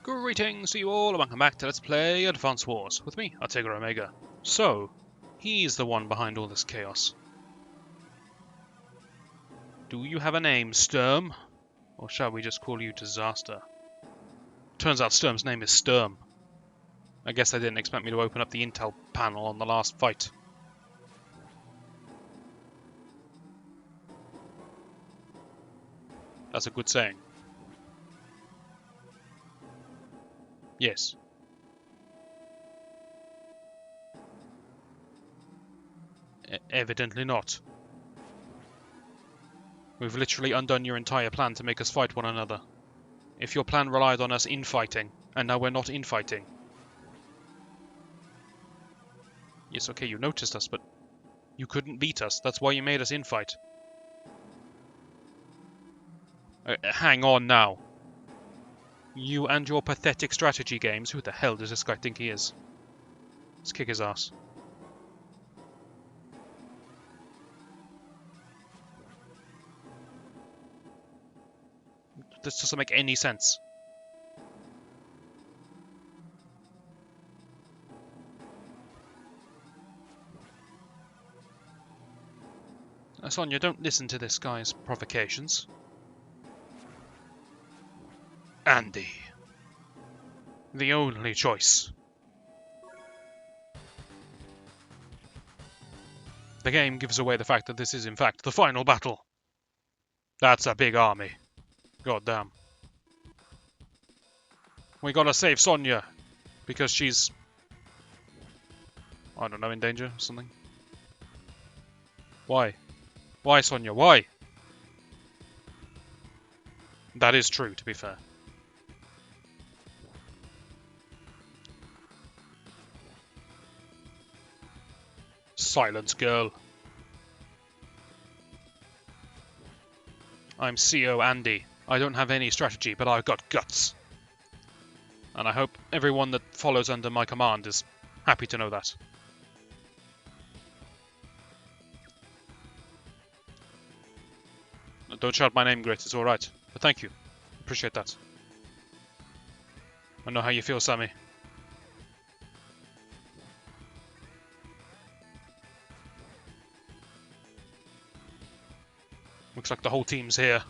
Greetings to you all, and welcome back to Let's Play Advance Wars, with me, Artegra Omega. So, he's the one behind all this chaos. Do you have a name, Sturm? Or shall we just call you Disaster? Turns out Sturm's name is Sturm. I guess they didn't expect me to open up the intel panel on the last fight. That's a good saying. Yes. Evidently not. We've literally undone your entire plan to make us fight one another. If your plan relied on us infighting, and now we're not infighting. Yes, okay, you noticed us, but you couldn't beat us. That's why you made us infight. Hang on now. You and your pathetic strategy games. Who the hell does this guy think he is? Let's kick his ass. This doesn't make any sense. Sonia, don't listen to this guy's provocations. Andy. The only choice. The game gives away the fact that this is in fact the final battle. That's a big army. God damn. We gotta save Sonia. Because she's... I don't know, in danger or something. Why? Why, Sonia? Why? That is true, to be fair. Silence, girl. I'm CO Andy. I don't have any strategy, but I've got guts. And I hope everyone that follows under my command is happy to know that. Don't shout my name, Grit. It's alright. But thank you. Appreciate that. I know how you feel, Sammy. Looks like the whole team's here.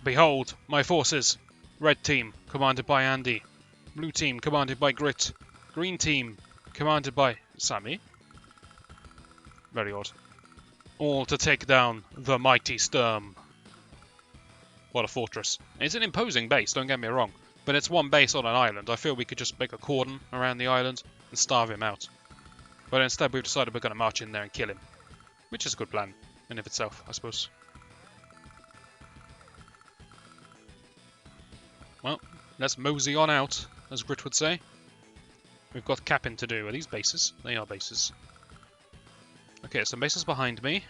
Behold, my forces. Red team, commanded by Andy. Blue team, commanded by Grit. Green team, commanded by Sammy. Very odd. All to take down the mighty Sturm. What a fortress. It's an imposing base, don't get me wrong. But it's one base on an island. I feel we could just make a cordon around the island and starve him out. But instead we've decided we're going to march in there and kill him. Which is a good plan in of itself, I suppose. Well, let's mosey on out, as Grit would say. We've got capping to do. Are these bases? They are bases. Okay, some bases behind me,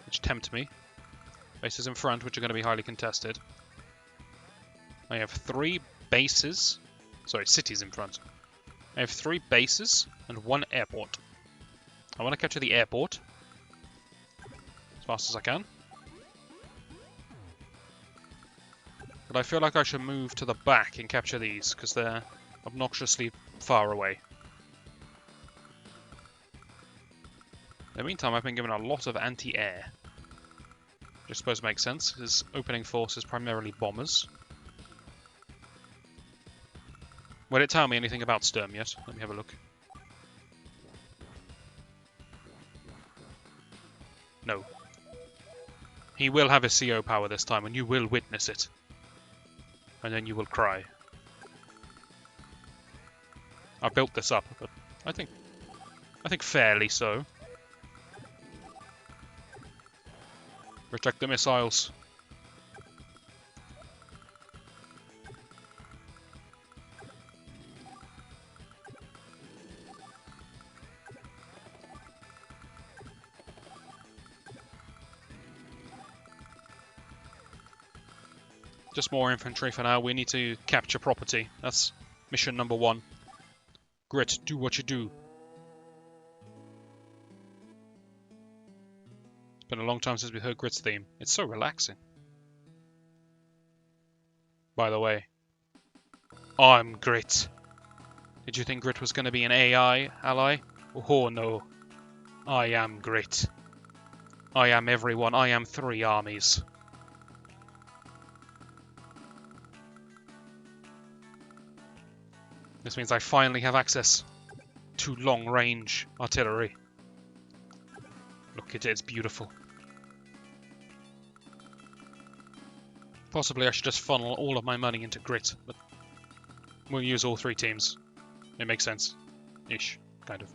which tempt me. Bases in front, which are going to be highly contested. I have 3 bases. Sorry, cities in front. I have 3 bases and 1 airport. I want to capture the airport as fast as I can. But I feel like I should move to the back and capture these, because they're obnoxiously far away. In the meantime, I've been given a lot of anti-air. Which I suppose makes sense, because opening force is primarily bombers. Will it tell me anything about Sturm yet? Let me have a look. No. He will have his CO power this time, and you will witness it. And then you will cry. I built this up, but I think fairly so. Reject the missiles. Just more infantry for now. We need to capture property. That's mission number 1. Grit, do what you do. It's been a long time since we heard Grit's theme. It's so relaxing. By the way, I'm Grit. Did you think Grit was going to be an AI ally? Oh no. I am Grit. I am everyone. I am 3 armies. This means I finally have access to long-range artillery. Look at it, it's beautiful. Possibly I should just funnel all of my money into Grit, but we'll use all 3 teams. It makes sense. Ish, kind of.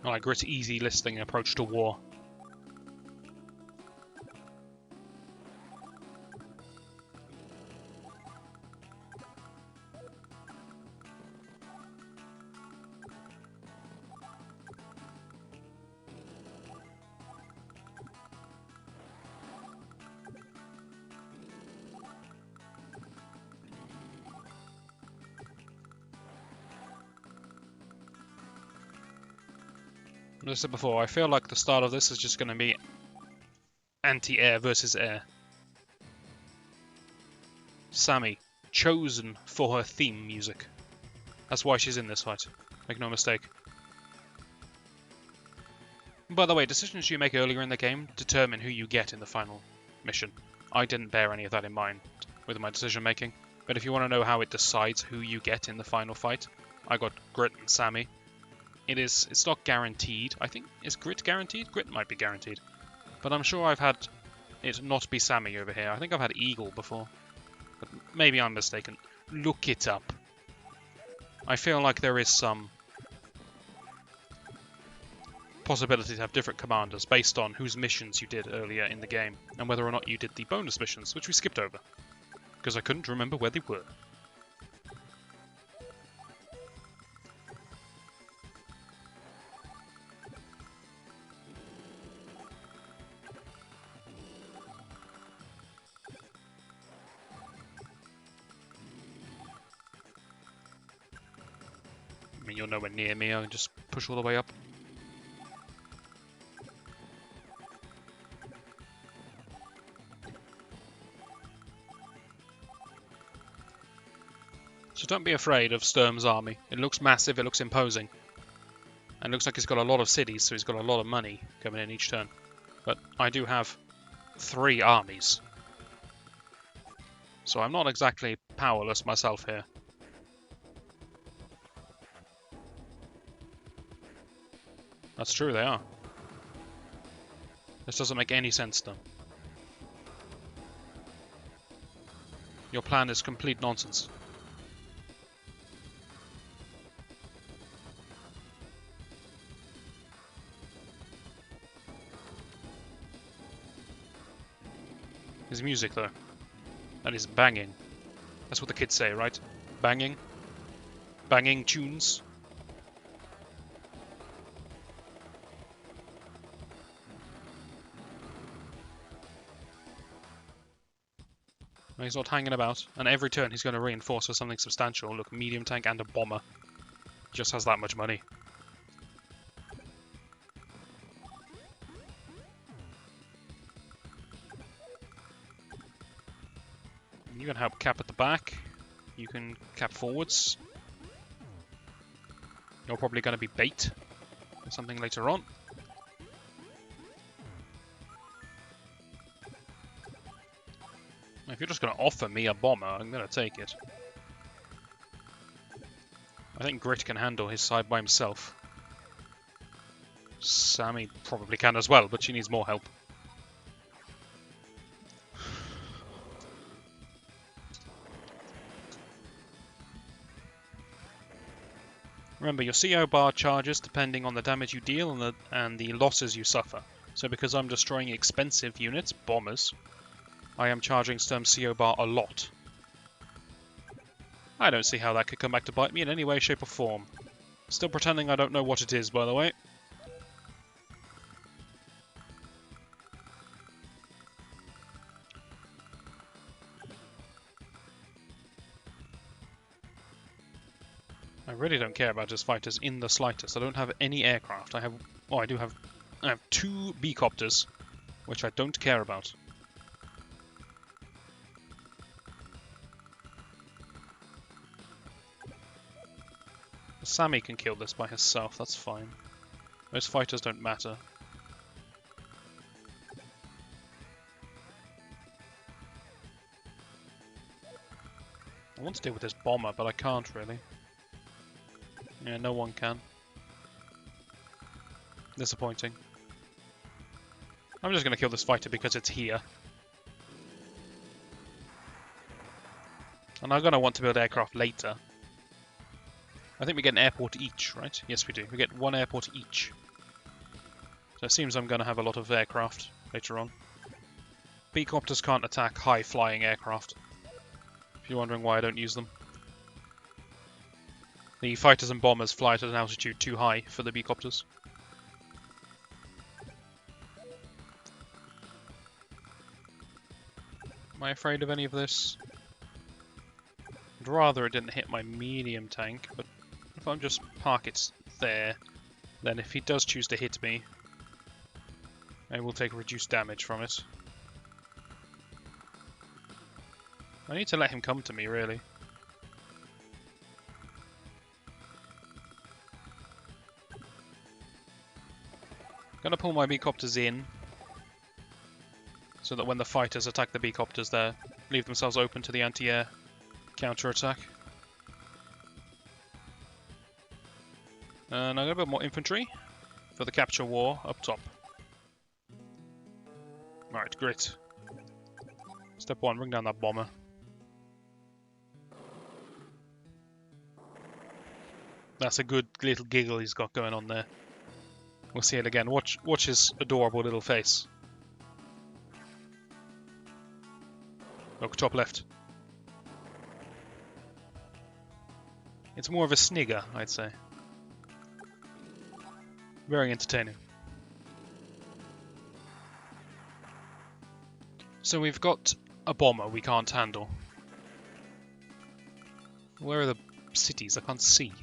I like Grit's easy listing approach to war. As I said before, I feel like the start of this is just going to be anti-air versus air. Sammy, chosen for her theme music. That's why she's in this fight. Make no mistake. By the way, decisions you make earlier in the game determine who you get in the final mission. I didn't bear any of that in mind with my decision making, but if you want to know how it decides who you get in the final fight, I got Grit and Sammy. It's not guaranteed. I think, is Grit guaranteed? Grit might be guaranteed. But I'm sure I've had it not be Sammy over here. I think I've had Eagle before. But maybe I'm mistaken. Look it up. I feel like there is some possibility to have different commanders based on whose missions you did earlier in the game, and whether or not you did the bonus missions, which we skipped over, because I couldn't remember where they were. I mean, you're nowhere near me, I can just push all the way up. So don't be afraid of Sturm's army. It looks massive, it looks imposing. And it looks like he's got a lot of cities, so he's got a lot of money coming in each turn. But I do have 3 armies. So I'm not exactly powerless myself here. That's true, they are. This doesn't make any sense, though. Your plan is complete nonsense. His music, though. That is banging. That's what the kids say, right? Banging. Banging tunes. He's not hanging about, and every turn he's going to reinforce with something substantial. Look, medium tank and a bomber. Just has that much money. You can help cap at the back. You can cap forwards. You're probably going to be bait or something later on. If you're just going to offer me a bomber, I'm going to take it. I think Grit can handle his side by himself. Sammy probably can as well, but she needs more help. Remember, your CO bar charges depending on the damage you deal and the losses you suffer. So because I'm destroying expensive units, bombers, I am charging Sturm CO bar a lot. I don't see how that could come back to bite me in any way, shape or form. Still pretending I don't know what it is, by the way. I really don't care about his fighters in the slightest. I don't have any aircraft. I have 2 B-copters, which I don't care about. Sammy can kill this by herself, that's fine. Those fighters don't matter. I want to deal with this bomber, but I can't really. Yeah, no one can. Disappointing. I'm just going to kill this fighter because it's here. And I'm going to want to build aircraft later. I think we get an airport each, right? Yes, we do. We get 1 airport each. So it seems I'm going to have a lot of aircraft later on. B-copters can't attack high-flying aircraft. If you're wondering why I don't use them. The fighters and bombers fly at an altitude too high for the B-copters. Am I afraid of any of this? I'd rather it didn't hit my medium tank, but if I just park it there, then if he does choose to hit me, I will take reduced damage from it. I need to let him come to me, really. Gonna pull my B-copters in, so that when the fighters attack the B-copters, they leave themselves open to the anti-air counter-attack. And I'm gonna build more infantry for the capture war up top. Alright, grit. Step 1, bring down that bomber. That's a good little giggle he's got going on there. We'll see it again. Watch his adorable little face. Look, top left. It's more of a snigger, I'd say. Very entertaining. So we've got a bomber we can't handle. Where are the cities? I can't see.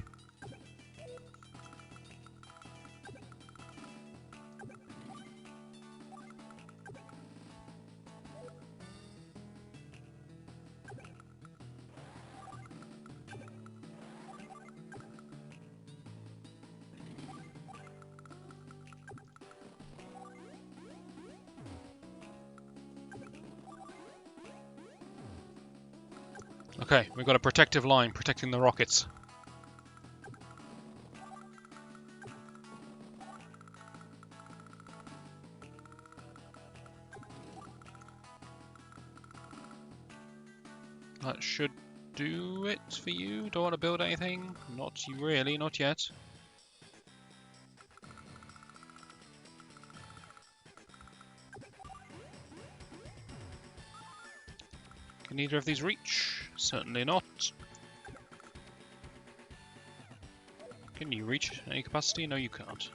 Okay, we've got a protective line protecting the rockets. That should do it for you. Don't want to build anything? Not really, not yet. Can either of these reach? Certainly not. Can you reach any capacity? No, you can't.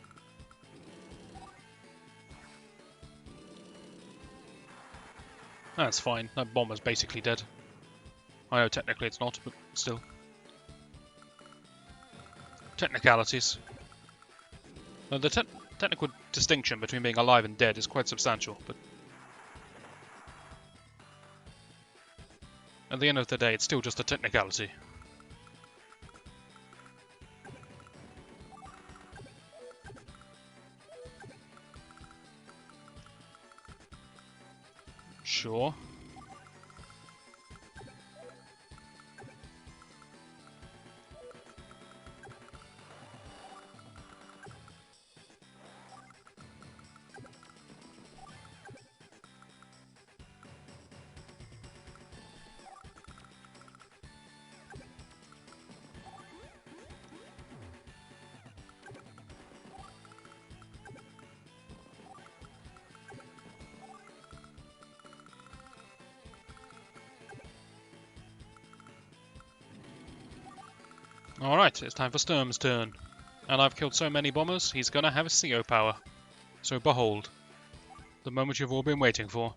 That's fine. That bomber's basically dead. I know technically it's not, but still. Technicalities. The technical distinction between being alive and dead is quite substantial, but at the end of the day, it's still just a technicality. Sure. Alright, it's time for Sturm's turn. And I've killed so many bombers, he's gonna have a CO power. So behold, the moment you've all been waiting for.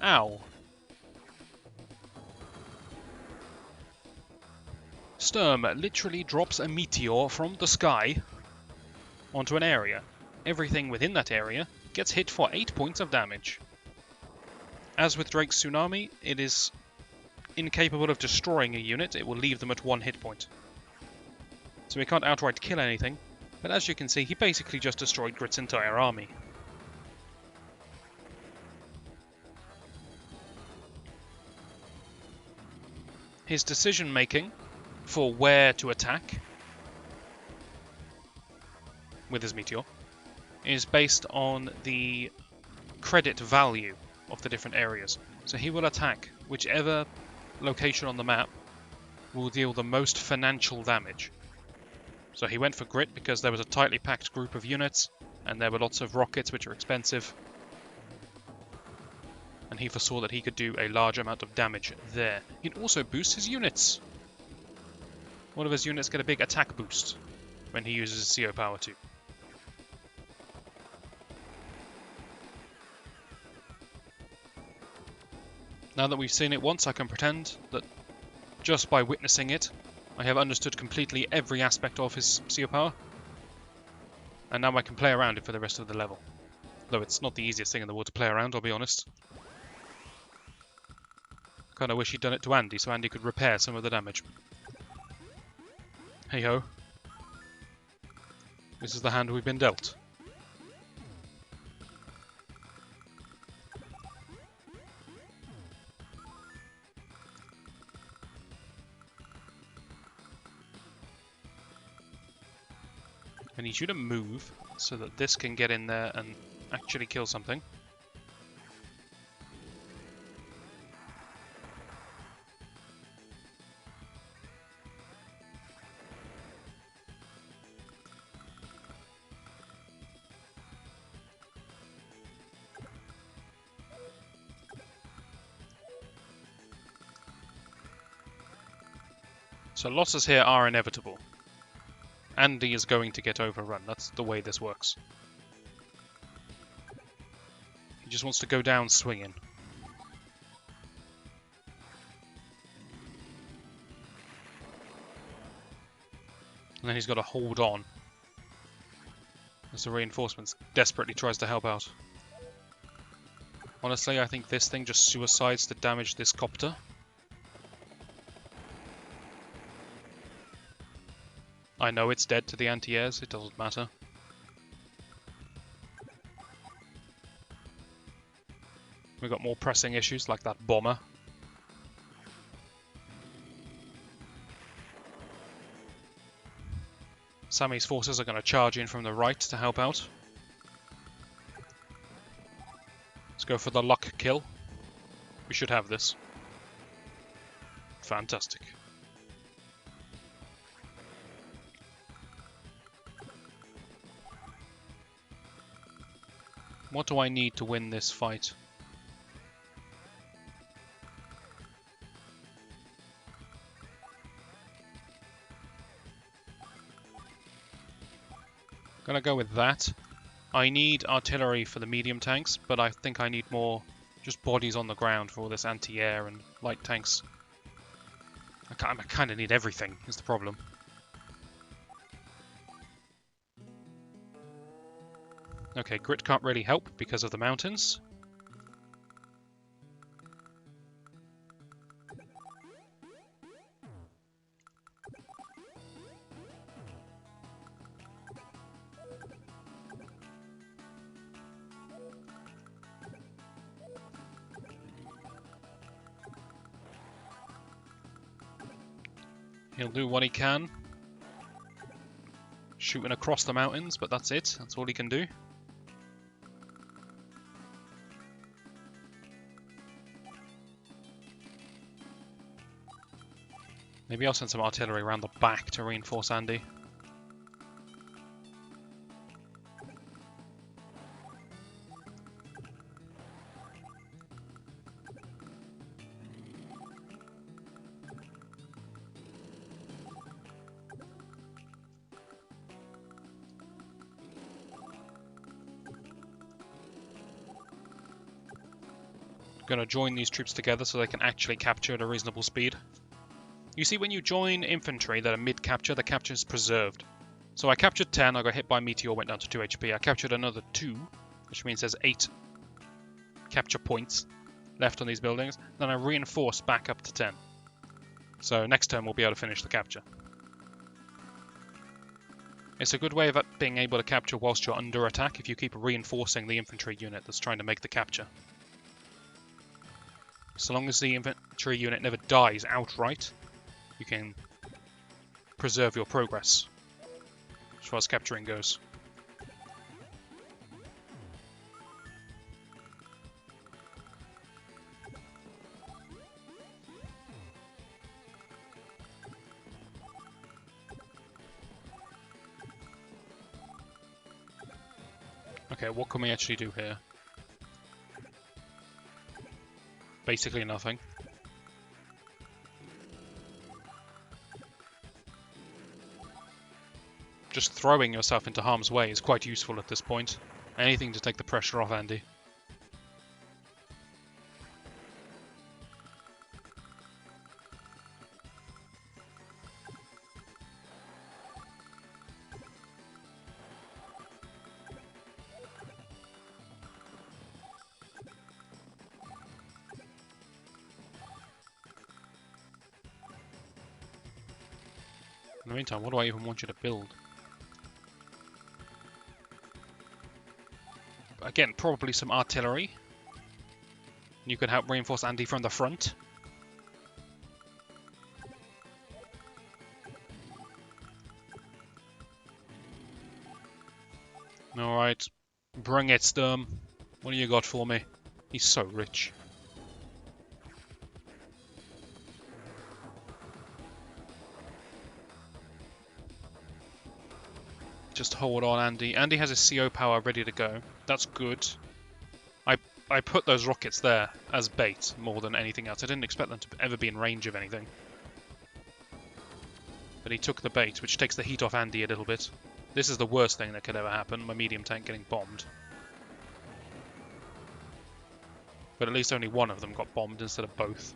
Ow. Sturm literally drops a meteor from the sky onto an area. Everything within that area gets hit for 8 points of damage. As with Drake's Tsunami, it is incapable of destroying a unit, it will leave them at 1 hit point. So he can't outright kill anything, but as you can see, he basically just destroyed Grit's entire army. His decision making for where to attack with his meteor is based on the credit value of the different areas. So he will attack whichever location on the map will deal the most financial damage. So he went for Grit because there was a tightly packed group of units and there were lots of rockets which are expensive. And he foresaw that he could do a large amount of damage there. He'd also boost his units. One of his units get a big attack boost when he uses his CO power too. Now that we've seen it once, I can pretend that just by witnessing it, I have understood completely every aspect of his CO power. And now I can play around it for the rest of the level. Though it's not the easiest thing in the world to play around, I'll be honest. Kinda wish he'd done it to Andy, so Andy could repair some of the damage. Hey ho. This is the hand we've been dealt. I need you to move so that this can get in there and actually kill something. So losses here are inevitable. Andy is going to get overrun. That's the way this works. He just wants to go down swinging. And then he's got to hold on as the reinforcements desperately tries to help out. Honestly, I think this thing just suicides to damage this copter. I know it's dead to the anti-airs, it doesn't matter. We've got more pressing issues like that bomber. Sammy's forces are going to charge in from the right to help out. Let's go for the luck kill. We should have this. Fantastic. What do I need to win this fight? Gonna go with that. I need artillery for the medium tanks, but I think I need more just bodies on the ground for all this anti-air and light tanks. I kind of need everything, is the problem. Okay, Grit can't really help because of the mountains. He'll do what he can. Shooting across the mountains, but that's it. That's all he can do. Maybe I'll send some artillery around the back to reinforce Andy. Going to join these troops together so they can actually capture at a reasonable speed. You see, when you join infantry that are mid-capture, the capture is preserved. So I captured 10, I got hit by a meteor, went down to 2 HP. I captured another 2, which means there's 8 capture points left on these buildings. Then I reinforce back up to 10. So next turn we'll be able to finish the capture. It's a good way of being able to capture whilst you're under attack if you keep reinforcing the infantry unit that's trying to make the capture. So long as the infantry unit never dies outright, you can preserve your progress as far as capturing goes. Okay, what can we actually do here? Basically nothing. Just throwing yourself into harm's way is quite useful at this point. Anything to take the pressure off Andy. In the meantime, what do I even want you to build? Again, probably some artillery. You can help reinforce Andy from the front. Alright. Bring it, Sturm. What do you got for me? He's so rich. Just hold on, Andy. Andy has his CO power ready to go. That's good. I put those rockets there as bait more than anything else. I didn't expect them to ever be in range of anything. But he took the bait, which takes the heat off Andy a little bit. This is the worst thing that could ever happen, my medium tank getting bombed. But at least only one of them got bombed instead of both.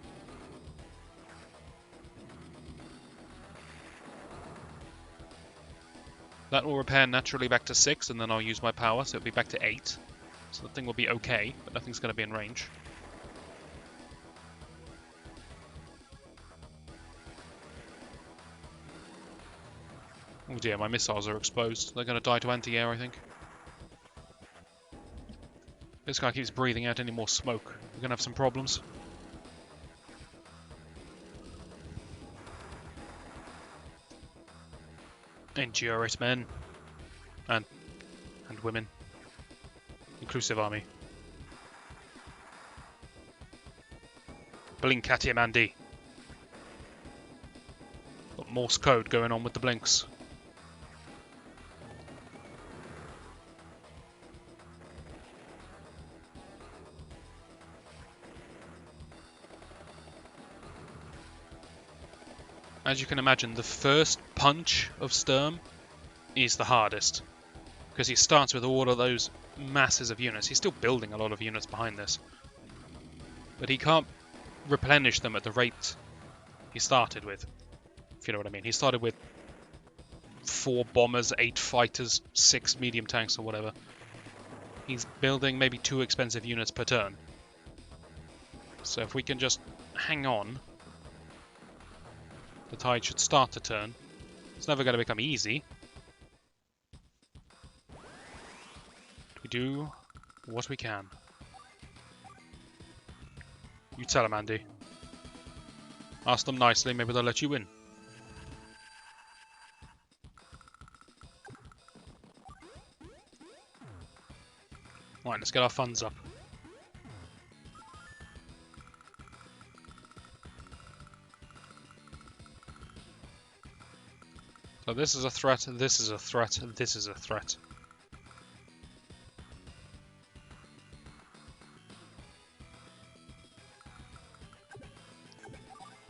That will repair naturally back to 6, and then I'll use my power, so it'll be back to 8. So the thing will be okay, but nothing's going to be in range. Oh dear, my missiles are exposed. They're going to die to anti-air, I think. This guy keeps breathing out any more smoke. We're going to have some problems. Endure it, men. And women. Inclusive army. Blink at him, Andy. Got Morse code going on with the blinks. As you can imagine, the first punch of Sturm is the hardest, because he starts with all of those masses of units. He's still building a lot of units behind this, but he can't replenish them at the rate he started with, if you know what I mean. He started with 4 bombers, 8 fighters, 6 medium tanks or whatever. He's building maybe 2 expensive units per turn. So if we can just hang on, the tide should start to turn. It's never going to become easy. We do what we can. You tell them, Andy. Ask them nicely, maybe they'll let you win. Right, let's get our funds up. So this is a threat, this is a threat, this is a threat.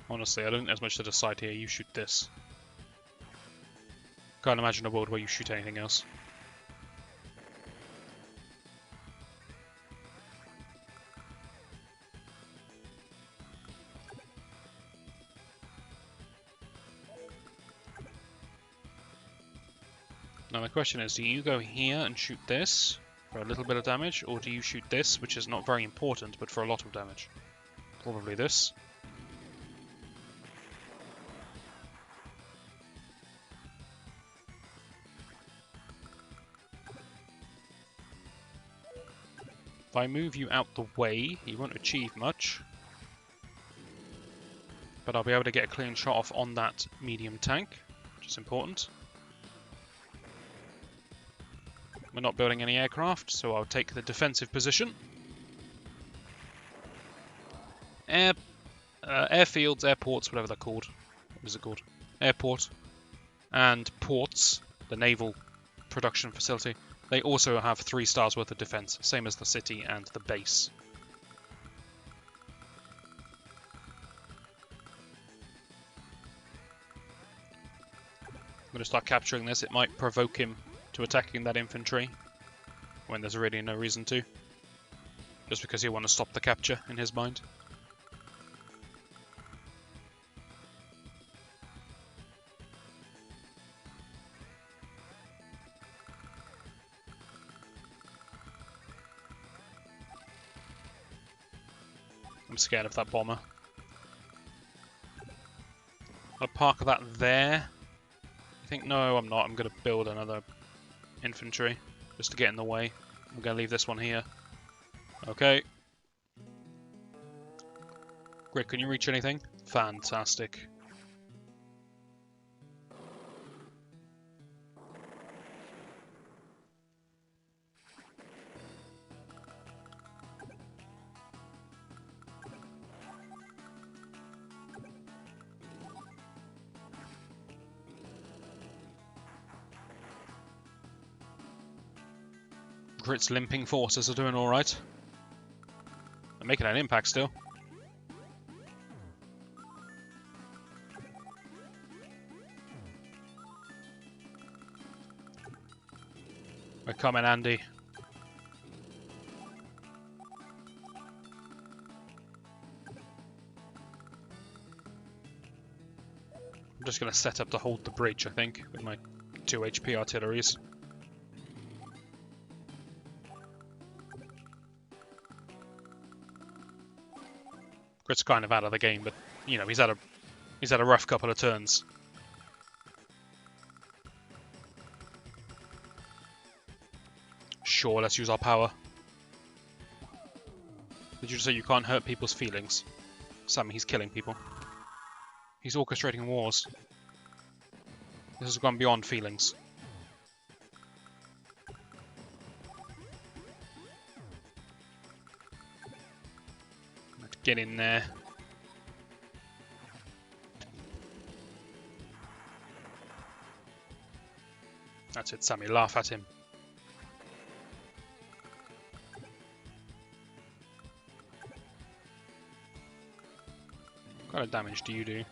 Honestly, I don't think there's much to decide here. You shoot this. Can't imagine a world where you shoot anything else. Now the question is, do you go here and shoot this for a little bit of damage, or do you shoot this, which is not very important, but for a lot of damage? Probably this. If I move you out the way, you won't achieve much. But I'll be able to get a clean shot off on that medium tank, which is important. We're not building any aircraft, so I'll take the defensive position. Airfields, airports, whatever they're called. What is it called? Airport and ports, the naval production facility, they also have 3 stars worth of defense, same as the city and the base. I'm going to start capturing this. It might provoke him to attacking that infantry when there's really no reason to. Just because he'll want to stop the capture in his mind. I'm scared of that bomber. I'll park that there. I think, no, I'm not. I'm going to build another infantry just to get in the way. I'm going to leave this one here. Okay. Great, can you reach anything? Fantastic. Grit's limping forces are doing alright. They're making an impact still. We're coming, Andy. I'm just going to set up to hold the bridge, I think, with my 2 HP artilleries. Grit's kind of out of the game, but you know, he's had a rough couple of turns. Sure, let's use our power. Did you just say you can't hurt people's feelings? Sam, he's killing people. He's orchestrating wars. This has gone beyond feelings. Let's get in there. That's it, Sammy. Laugh at him. What kind of damage do you do?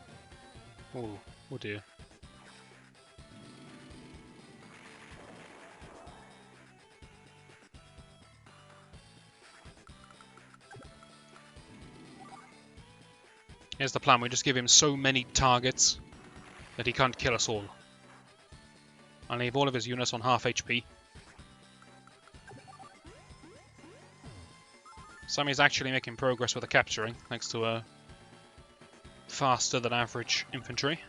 Oh dear. Here's the plan. We just give him so many targets that he can't kill us all. I'll leave all of his units on half HP. Sammy's actually making progress with the capturing, thanks to a faster than average infantry.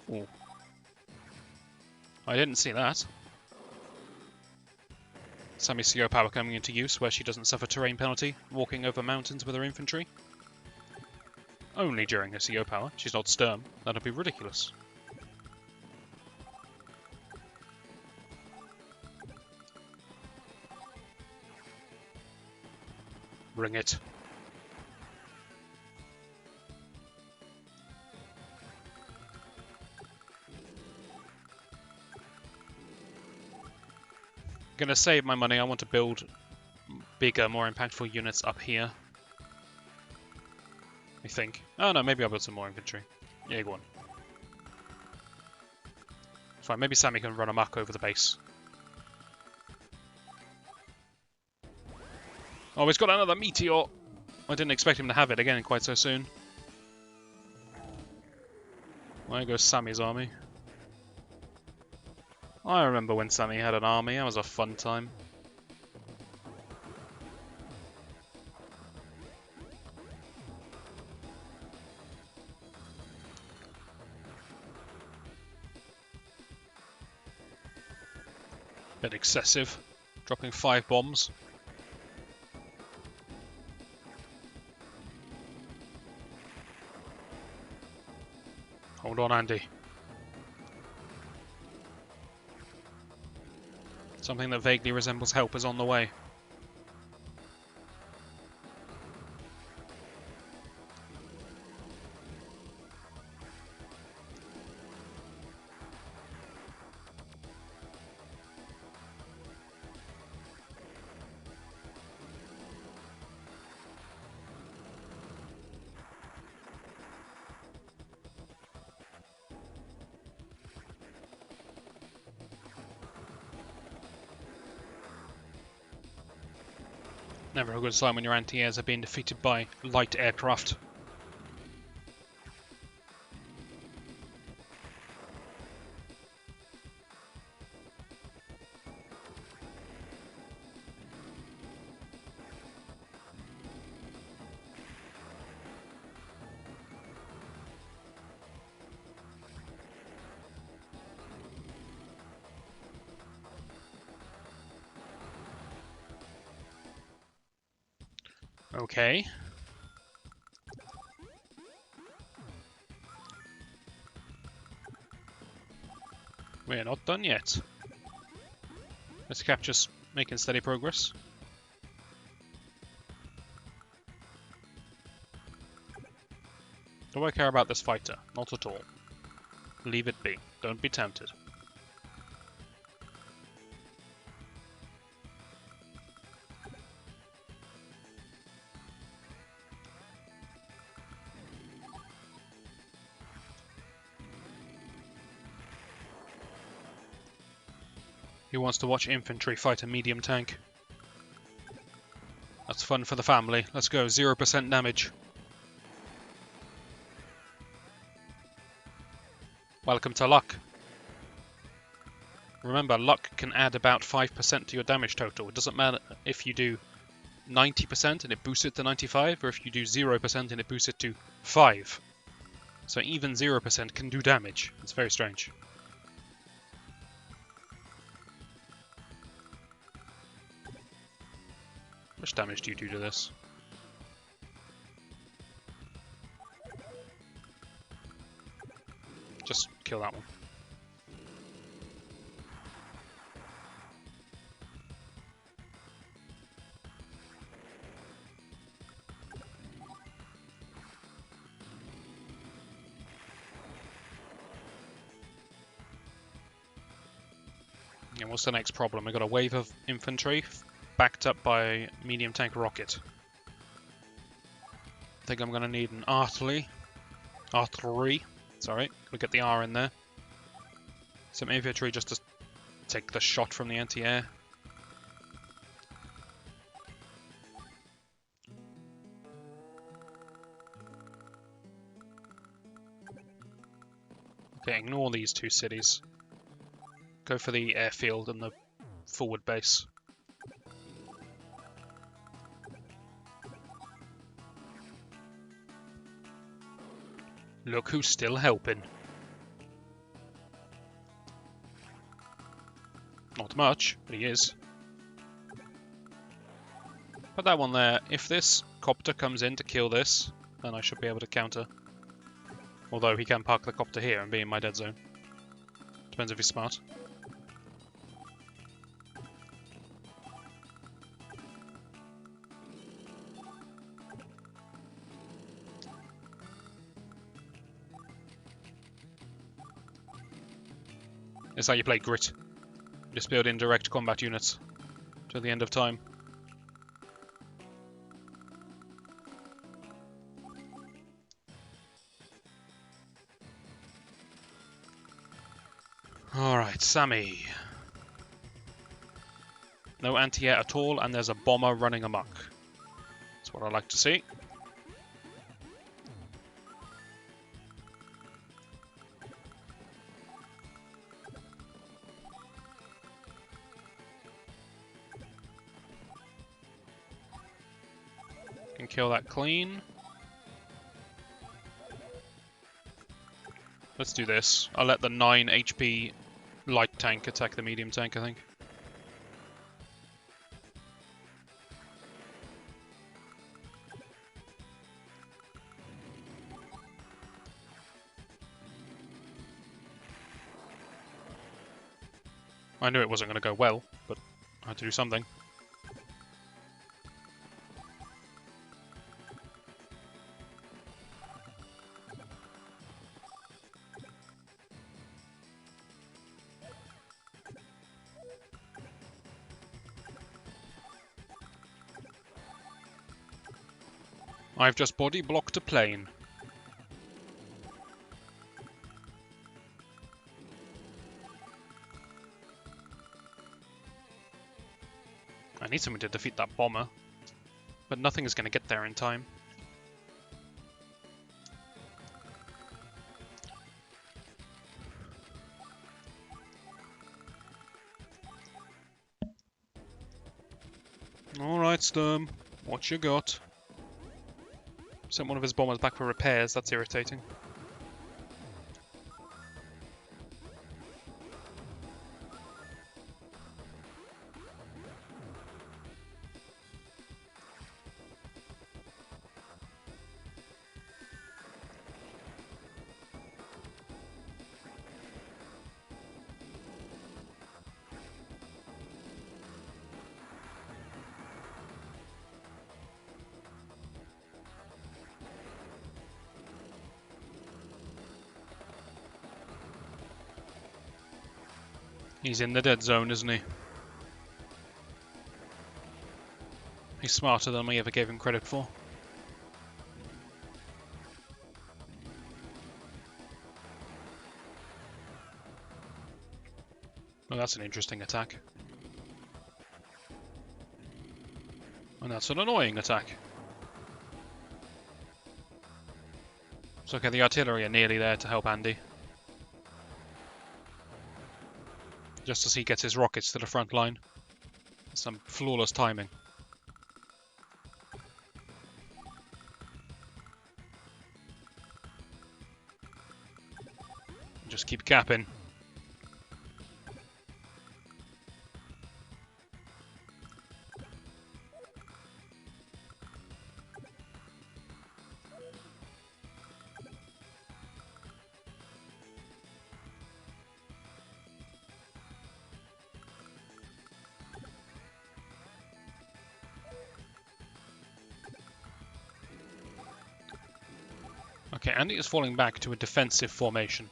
Ooh. I didn't see that. Sammy's CO power coming into use where she doesn't suffer terrain penalty, walking over mountains with her infantry. Only during her CO power. She's not Sturm. That'd be ridiculous. Bring it. going to save my money. I want to build bigger, more impactful units up here. I think. Oh no, maybe I'll build some more infantry. Yeah, go on. Fine, maybe Sammy can run amok over the base. Oh, he's got another meteor! I didn't expect him to have it again quite so soon. There goes Sammy's army. I remember when Sammy had an army, that was a fun time. Bit excessive, dropping 5 bombs. Hold on, Andy. Something that vaguely resembles help is on the way. Never a good sign when your anti-airs are being defeated by light aircraft. Okay. We're not done yet. Let's capture, making steady progress. Do I care about this fighter? Not at all. Leave it be. Don't be tempted. Who wants to watch infantry fight a medium tank? That's fun for the family. Let's go. 0% damage. Welcome to luck. Remember, luck can add about 5% to your damage total. It doesn't matter if you do 90% and it boosts it to 95, or if you do 0% and it boosts it to 5. So even 0% can do damage. It's very strange. How much damage do you do to this? Just kill that one. And what's the next problem? We've got a wave of infantry backed up by a medium tank rocket. I think I'm going to need an artillery. Sorry, gotta get the R in there. Some infantry just to take the shot from the anti-air. Okay, ignore these 2 cities. Go for the airfield and the forward base. Look who's still helping. Not much, but he is. Put that one there. If this copter comes in to kill this, then I should be able to counter. Although he can park the copter here and be in my dead zone. Depends if he's smart. It's how you play Grit. Just build in direct combat units till the end of time. Alright, Sammy. No anti-air at all, and there's a bomber running amok. That's what I like to see. Can kill that clean. Let's do this. I'll let the 9 HP light tank attack the medium tank, I think. I knew it wasn't going to go well, but I had to do something. I've just body blocked a plane. I need someone to defeat that bomber, but nothing is going to get there in time. Alright, Sturm, what you got? Sent one of his bombers back for repairs, that's irritating. He's in the dead zone, isn't he? He's smarter than I ever gave him credit for. Well, that's an interesting attack. And that's an annoying attack. It's okay, the artillery are nearly there to help Andy. Just as he gets his rockets to the front line. Some flawless timing. Just keep capping. Okay, Andy is falling back to a defensive formation.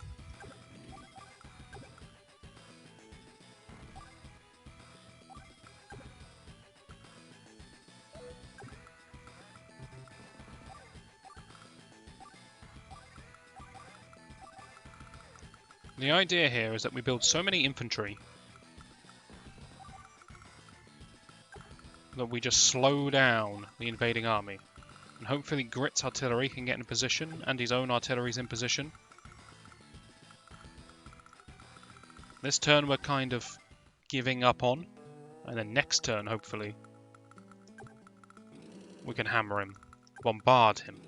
The idea here is that we build so many infantry that we just slow down the invading army. And hopefully Grit's artillery can get in position, and his own artillery's in position. This turn we're kind of giving up on, and then next turn, hopefully, we can hammer him, bombard him.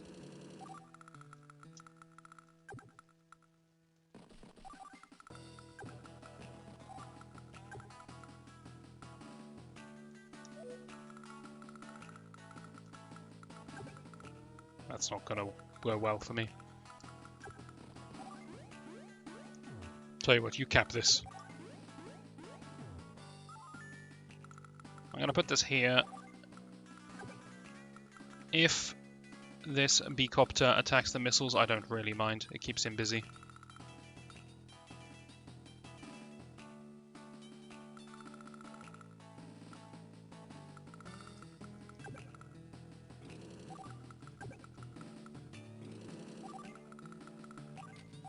That's not going to go well for me. Tell you what, you cap this. I'm going to put this here. If this B-copter attacks the missiles, I don't really mind. It keeps him busy.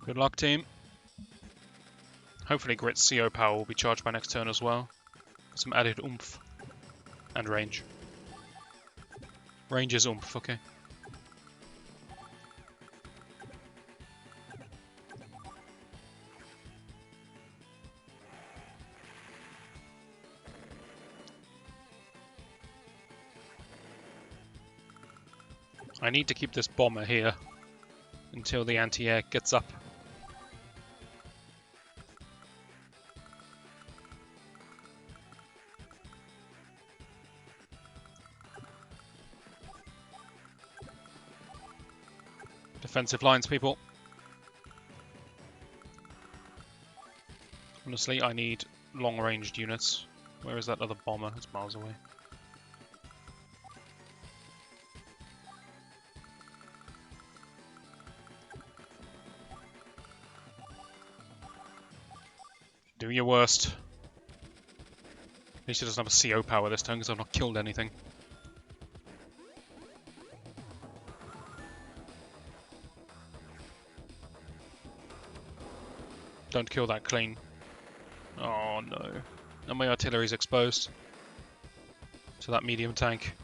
Good luck, team. Hopefully Grit's CO power will be charged by next turn as well. Some added oomph. And range. Range is oomph, okay. I need to keep this bomber here until the anti-air gets up. Defensive lines, people. Honestly, I need long-ranged units. Where is that other bomber? It's miles away. Do your worst. At least it doesn't have a CO power this turn because I've not killed anything. Don't kill that clean. Oh no. And my artillery's exposed to that medium tank.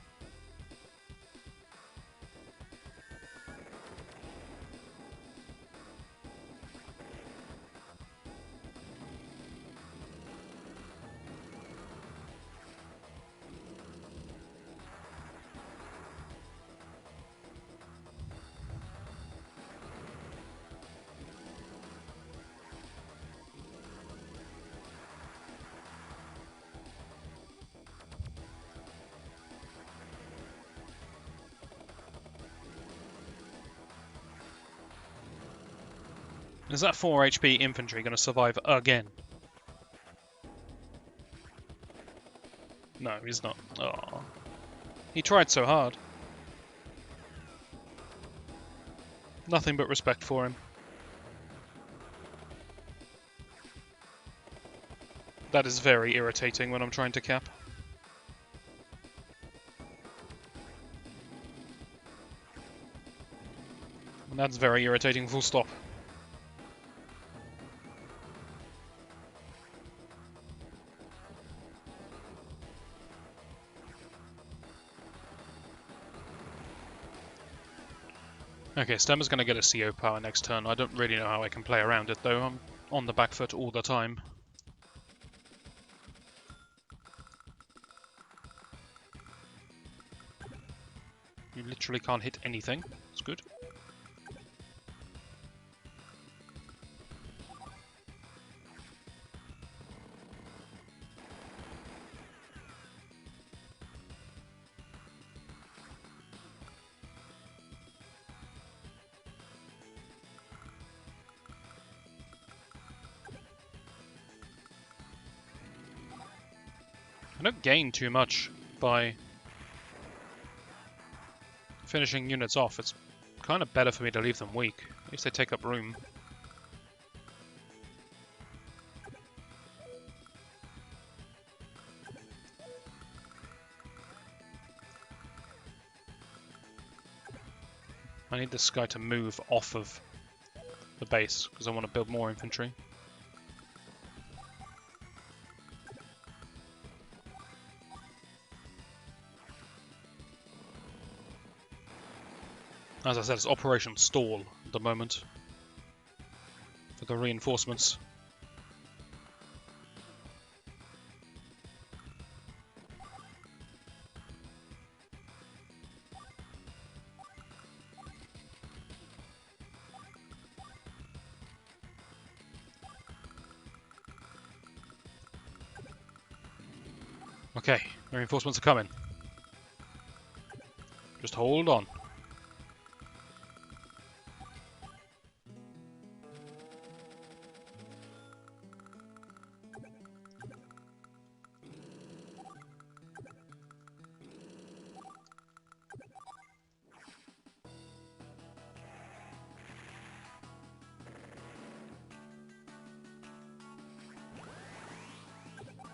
Is that 4 HP infantry going to survive again? No, he's not. Oh. He tried so hard. Nothing but respect for him. That is very irritating when I'm trying to cap. And that's very irritating, full stop. Okay, Sturm is going to get a CO power next turn. I don't really know how I can play around it, though. I'm on the back foot all the time. You literally can't hit anything. It's good. I don't gain too much by finishing units off. It's kind of better for me to leave them weak. At least they take up room. I need this guy to move off of the base because I want to build more infantry. As I said, it's Operation Stall at the moment for the reinforcements. Okay, reinforcements are coming. Just hold on.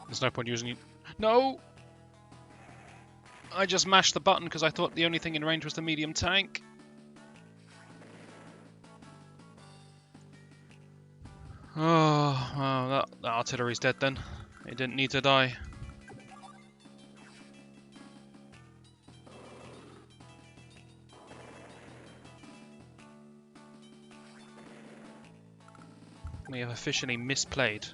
There's no point using it. No! I just mashed the button because I thought the only thing in range was the medium tank. Oh, that artillery's dead then. It didn't need to die. We have officially misplayed.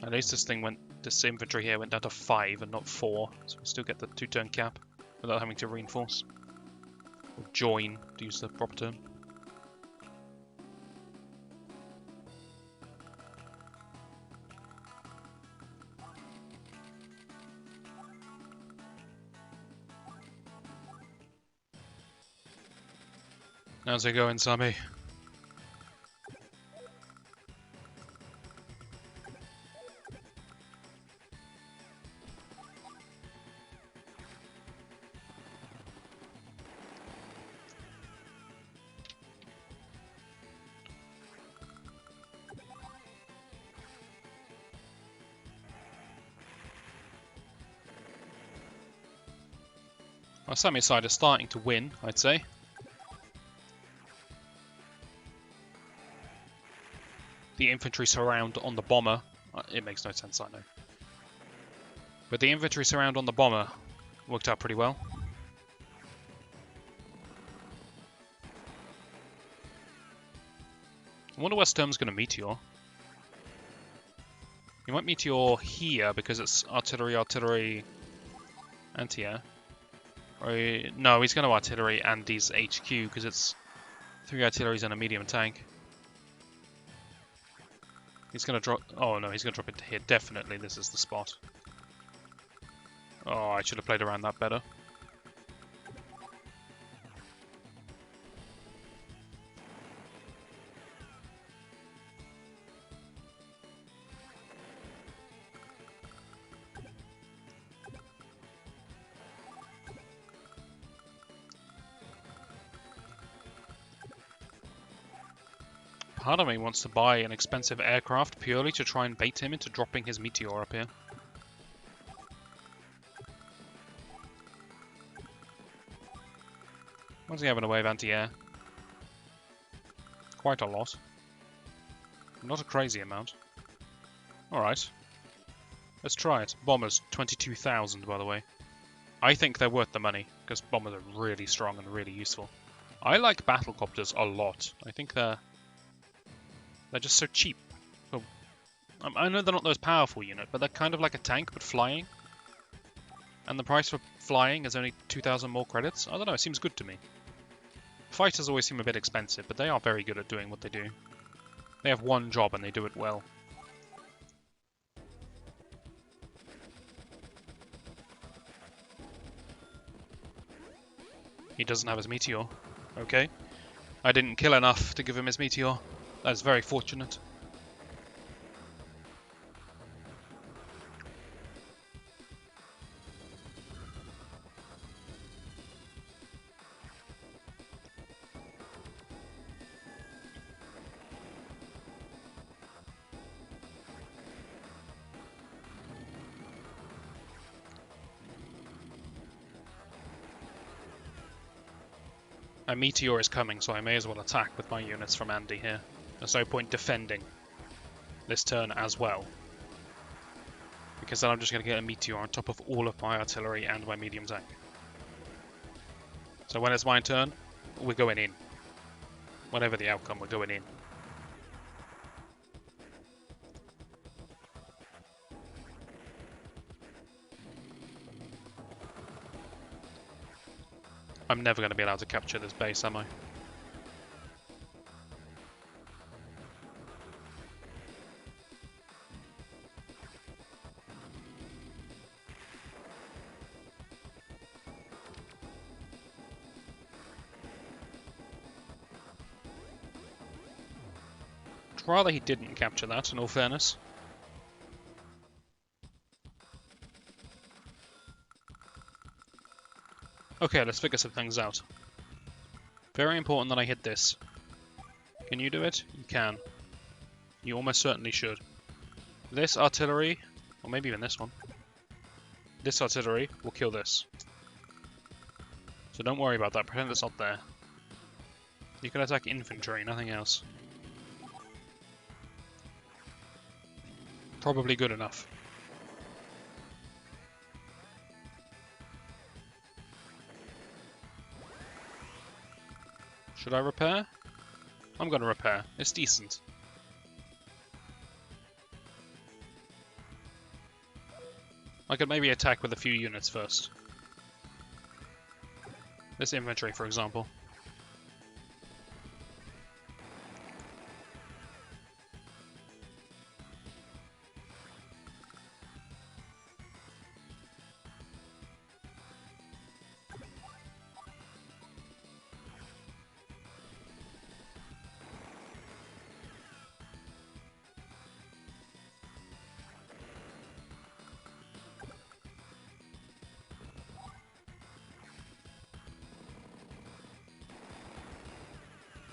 At least this infantry here went down to 5 and not 4, so we still get the 2-turn cap without having to reinforce. Or join, to use the proper term. How's it going, Sammy? Our Sami side is starting to win, I'd say. The infantry surround on the bomber. It makes no sense, I know. But the infantry surround on the bomber worked out pretty well. I wonder where Sturm's going to meteor. He might meteor here because it's artillery, anti-air. No, he's going to artillery Andy's HQ because it's 3 artilleries and a medium tank. He's going to drop... Oh no, he's going to drop it here. Definitely this is the spot. Oh, I should have played around that better. Part of me wants to buy an expensive aircraft purely to try and bait him into dropping his meteor up here. What's he having away of anti-air? Quite a lot. Not a crazy amount. Alright. Let's try it. Bombers, 22,000 by the way. I think they're worth the money, because bombers are really strong and really useful. I like battlecopters a lot. I think they're just so cheap. So, I know they're not the most powerful unit, but they're kind of like a tank, but flying. And the price for flying is only 2,000 more credits. I don't know, it seems good to me. Fighters always seem a bit expensive, but they are very good at doing what they do. They have one job and they do it well. He doesn't have his meteor. Okay. I didn't kill enough to give him his meteor. That's very fortunate. A meteor is coming, so I may as well attack with my units from Andy here. There's no point defending this turn as well, because then I'm just going to get a meteor on top of all of my artillery and my medium tank. So when it's my turn, we're going in. Whatever the outcome, we're going in. I'm never going to be allowed to capture this base, am I? I'd rather he didn't capture that, in all fairness. Okay, let's figure some things out. Very important that I hit this. Can you do it? You can. You almost certainly should. This artillery, or maybe even this one. This artillery will kill this. So don't worry about that, pretend it's not there. You can attack infantry, nothing else. Probably good enough. Should I repair? I'm gonna repair. It's decent. I could maybe attack with a few units first. This infantry, for example.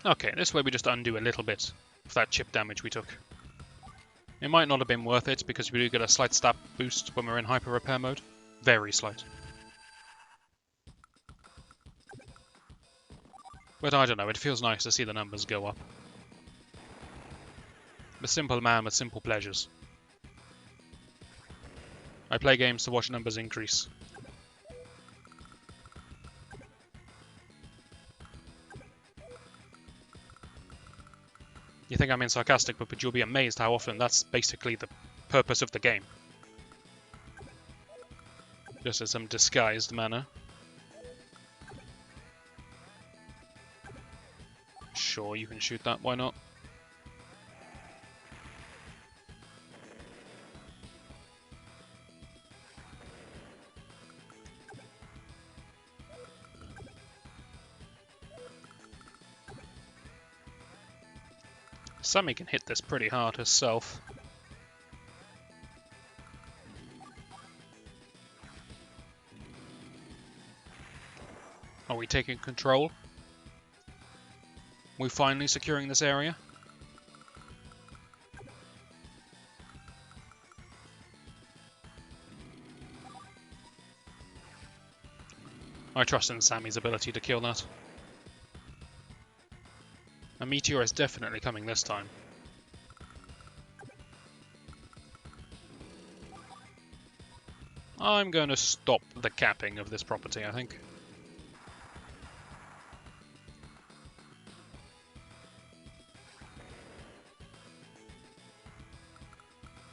Okay, this way we just undo a little bit of that chip damage we took. It might not have been worth it because we do get a slight stat boost when we're in hyper repair mode. Very slight. But I don't know, it feels nice to see the numbers go up. The simple man with simple pleasures. I play games to watch numbers increase. You think I'm being sarcastic, but you'll be amazed how often that's basically the purpose of the game. Just in some disguised manner. Sure, you can shoot that, why not? Sammy can hit this pretty hard herself. Are we taking control? Are we finally securing this area? I trust in Sammy's ability to kill that. A meteor is definitely coming this time. I'm going to stop the capping of this property, I think.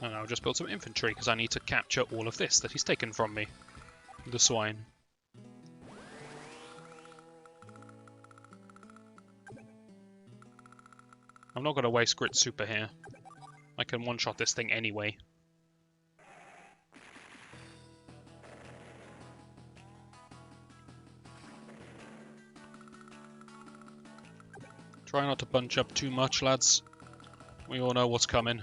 And I'll just build some infantry because I need to capture all of this that he's taken from me. The swine. I'm not going to waste Grit Super here. I can one-shot this thing anyway. Try not to bunch up too much, lads. We all know what's coming.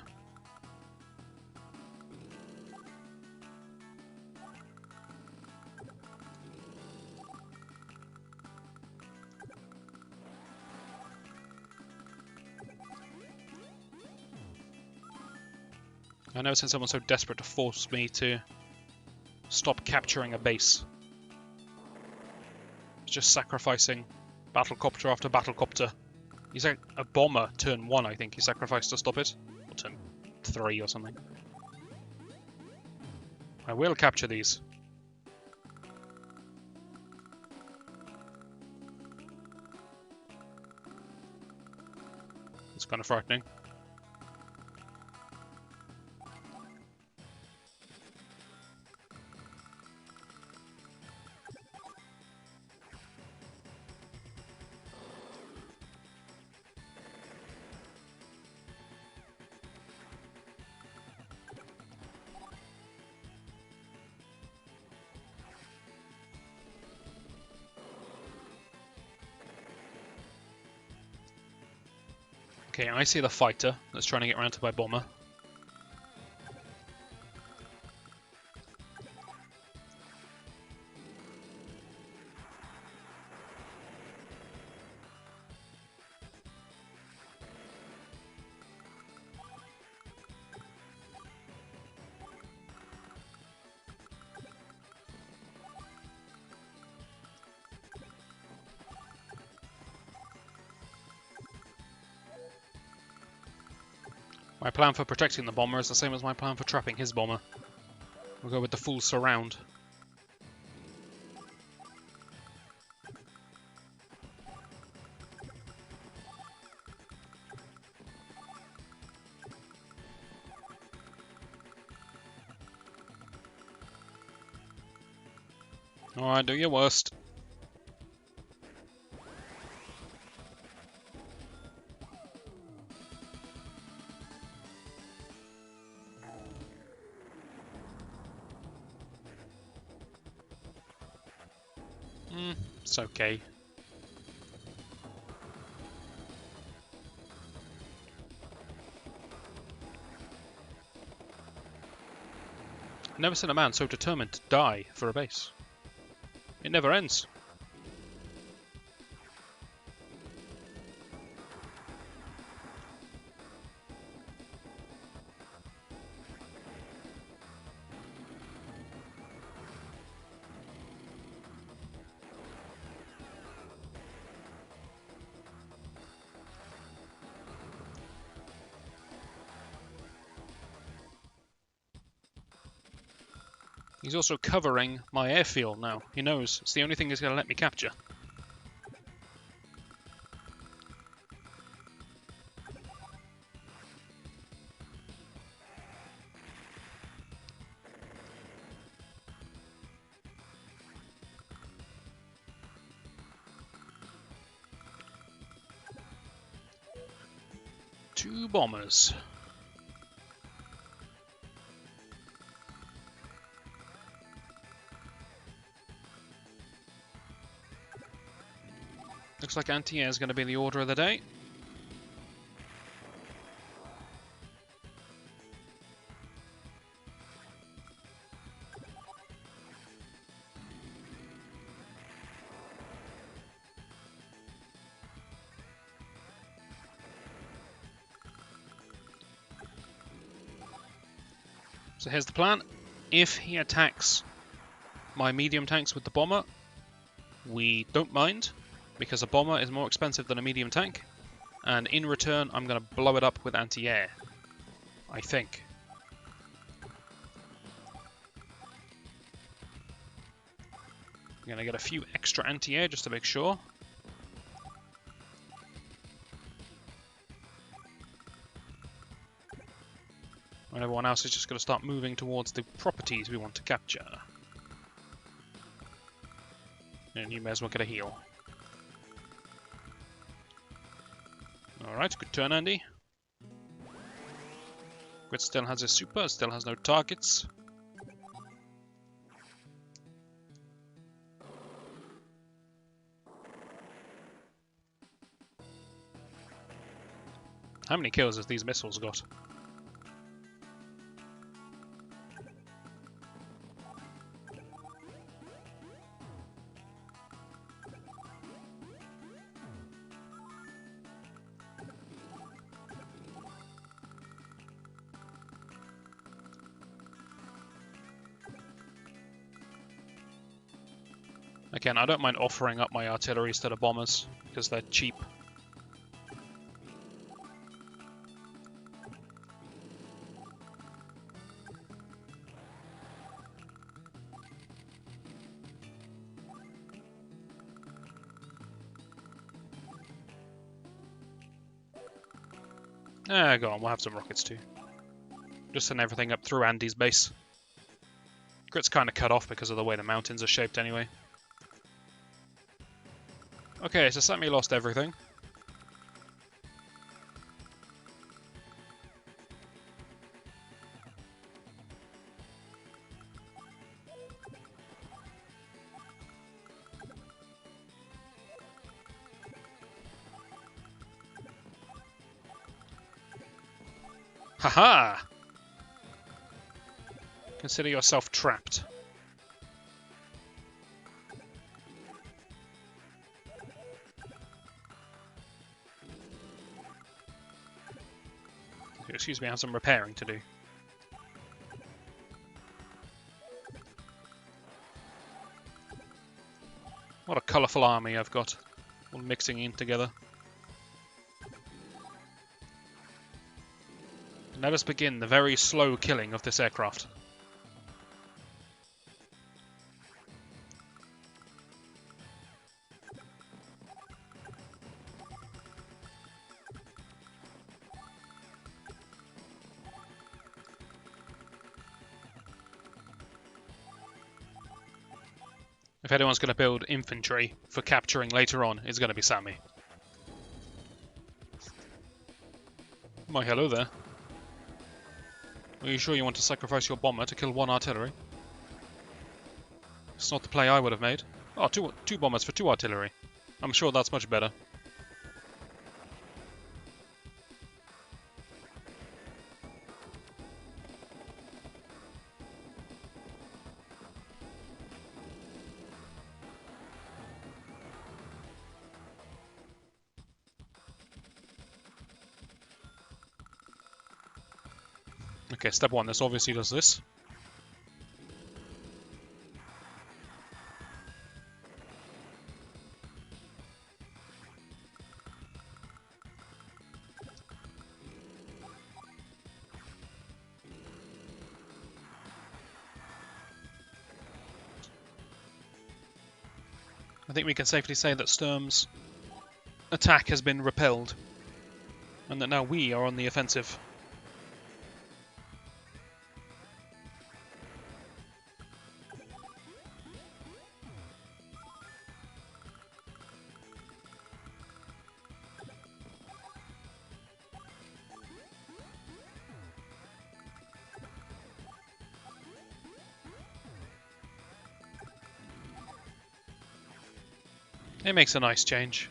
I never seen someone so desperate to force me to stop capturing a base. Just sacrificing battlecopter after battlecopter. He's like a bomber, turn 1 I think he sacrificed to stop it. Or turn 3 or something. I will capture these. It's kind of frightening. Okay, I see the fighter that's trying to get around to my bomber. My plan for protecting the bomber is the same as my plan for trapping his bomber. We'll go with the full surround. Alright, do your worst. It's okay. I've never seen a man so determined to die for a base. It never ends. He's also covering my airfield now. He knows it's the only thing he's going to let me capture. Two bombers. Looks like anti-air is going to be the order of the day. So here's the plan. If he attacks my medium tanks with the bomber, we don't mind, because a bomber is more expensive than a medium tank, and in return I'm going to blow it up with anti-air, I think. I'm going to get a few extra anti-air just to make sure. And everyone else is just going to start moving towards the properties we want to capture. And you may as well get a heal. Alright, good turn, Andy. Grit still has his super, still has no targets. How many kills has these missiles got? Again, I don't mind offering up my artillery to the bombers, because they're cheap. Go on, we'll have some rockets too. Just send everything up through Andy's base. Grit's kind of cut off because of the way the mountains are shaped anyway. Okay, so Sammy lost everything. Haha! Consider yourself trapped. Excuse me, I have some repairing to do. What a colourful army I've got, all mixing in together. Let us begin the very slow killing of this aircraft. If anyone's going to build infantry for capturing later on, it's going to be Sammy. Why, hello there. Are you sure you want to sacrifice your bomber to kill one artillery? It's not the play I would have made. Oh, two bombers for 2 artillery. I'm sure that's much better. Okay, step 1, this obviously does this. I think we can safely say that Sturm's attack has been repelled, and that now we are on the offensive. It makes a nice change.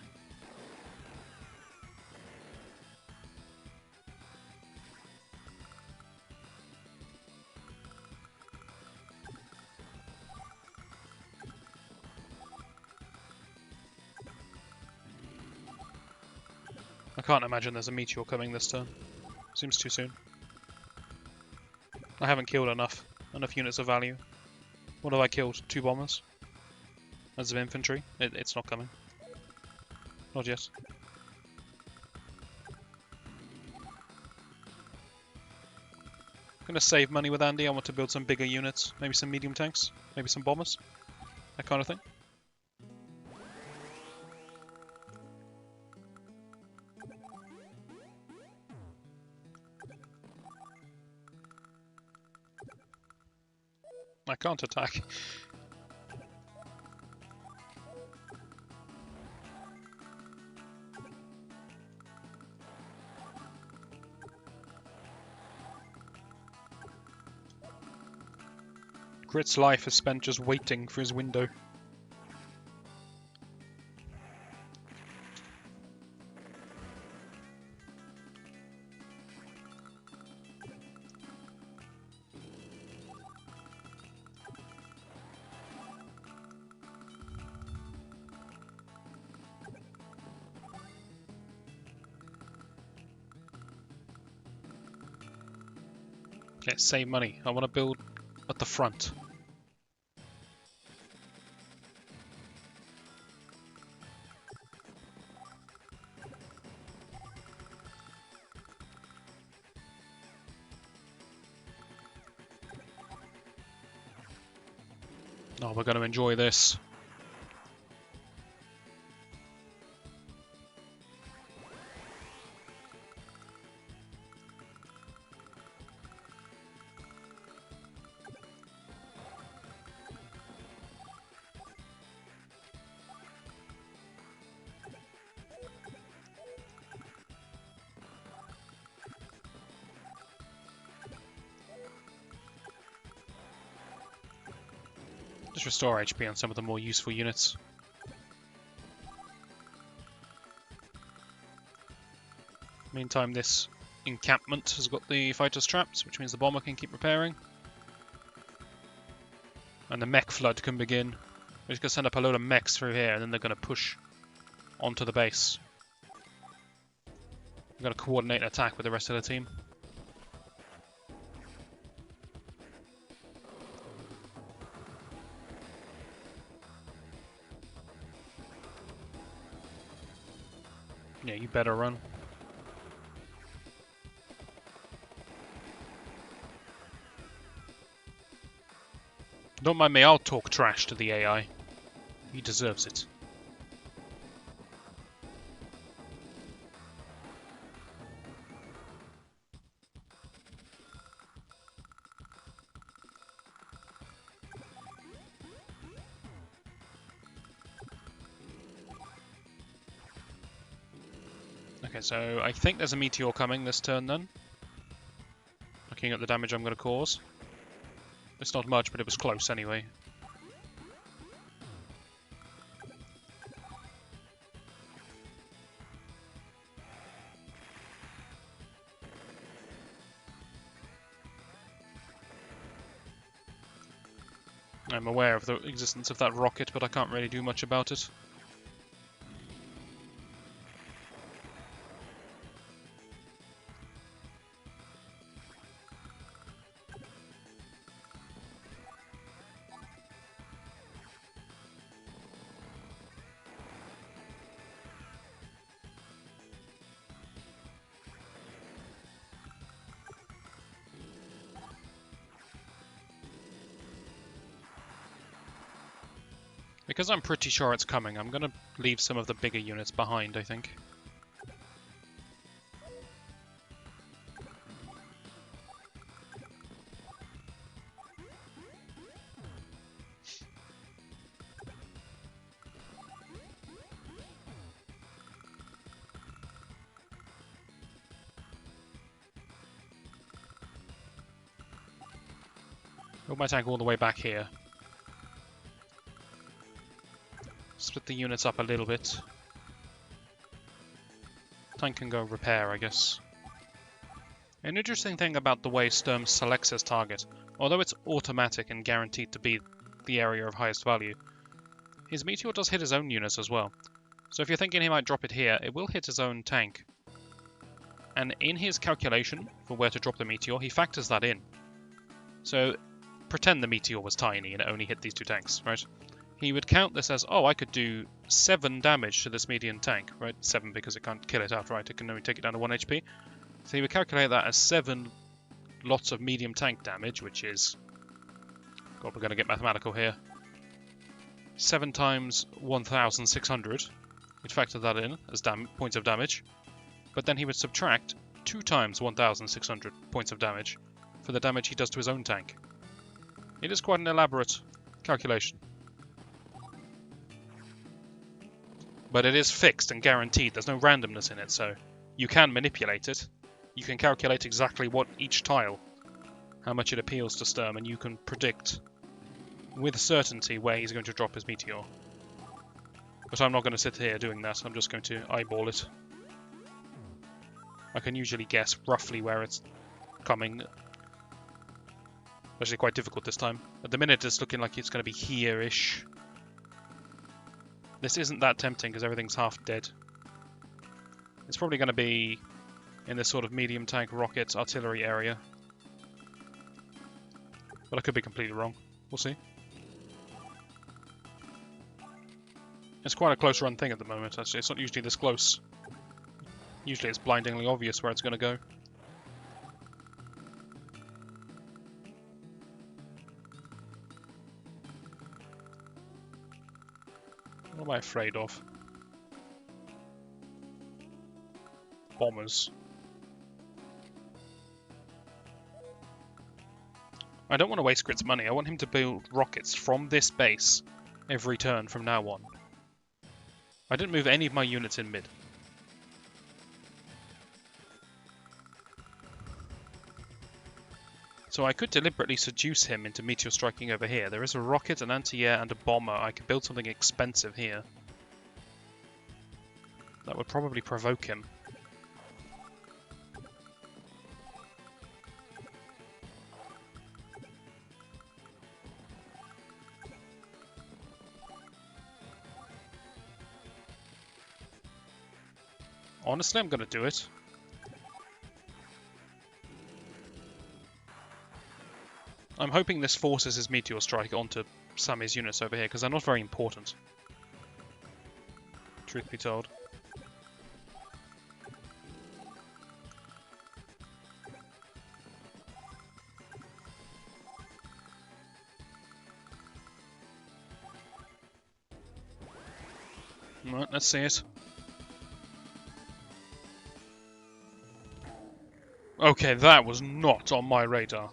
I can't imagine there's a meteor coming this turn. Seems too soon. I haven't killed enough units of value. What have I killed? 2 bombers? As of infantry? It's not coming. Not yet. I'm gonna save money with Andy. I want to build some bigger units. Maybe some medium tanks. Maybe some bombers. That kind of thing. I can't attack. Grit's life is spent just waiting for his window. Okay, save money. I want to build at the front. Oh, we're going to enjoy this. Just restore HP on some of the more useful units. Meantime, this encampment has got the fighter's traps, which means the bomber can keep repairing. And the mech flood can begin. We're just going to send up a load of mechs through here, and then they're going to push onto the base. We're going to coordinate an attack with the rest of the team. Yeah, you better run. Don't mind me, I'll talk trash to the AI. He deserves it. Okay, so I think there's a meteor coming this turn then. Looking at the damage I'm going to cause. It's not much, but it was close anyway. I'm aware of the existence of that rocket, but I can't really do much about it. Because I'm pretty sure it's coming, I'm going to leave some of the bigger units behind, I think. Move my tank all the way back here. Split the units up a little bit. Tank can go repair, I guess. An interesting thing about the way Sturm selects his target, although it's automatic and guaranteed to be the area of highest value, his meteor does hit his own units as well. So if you're thinking he might drop it here, it will hit his own tank. And in his calculation for where to drop the meteor, he factors that in. So pretend the meteor was tiny and it only hit these two tanks, right? He would count this as, oh, I could do 7 damage to this medium tank, right? 7 because it can't kill it outright, it can only take it down to 1 HP. So he would calculate that as 7 lots of medium tank damage, which is... God, we're going to get mathematical here. 7 times 1,600. He'd factor that in as points of damage. But then he would subtract 2 times 1,600 points of damage for the damage he does to his own tank. It is quite an elaborate calculation. But it is fixed and guaranteed, there's no randomness in it, so you can manipulate it. You can calculate exactly what each tile, how much it appeals to Sturm, and you can predict with certainty where he's going to drop his meteor. But I'm not going to sit here doing that, I'm just going to eyeball it. I can usually guess roughly where it's coming. Actually quite difficult this time. At the minute it's looking like it's going to be here-ish. This isn't that tempting because everything's half dead. It's probably going to be in this sort of medium tank rocket artillery area. But I could be completely wrong. We'll see. It's quite a close run thing at the moment, actually. It's not usually this close. Usually it's blindingly obvious where it's going to go. What am I afraid of? Bombers. I don't want to waste Grit's money. I want him to build rockets from this base every turn from now on. I didn't move any of my units in mid. So I could deliberately seduce him into meteor striking over here. There is a rocket, an anti-air, and a bomber. I could build something expensive here. That would probably provoke him. Honestly, I'm going to do it. I'm hoping this forces his meteor strike onto Sammy's units over here, because they're not very important. Truth be told. Right, let's see it. Okay, that was not on my radar.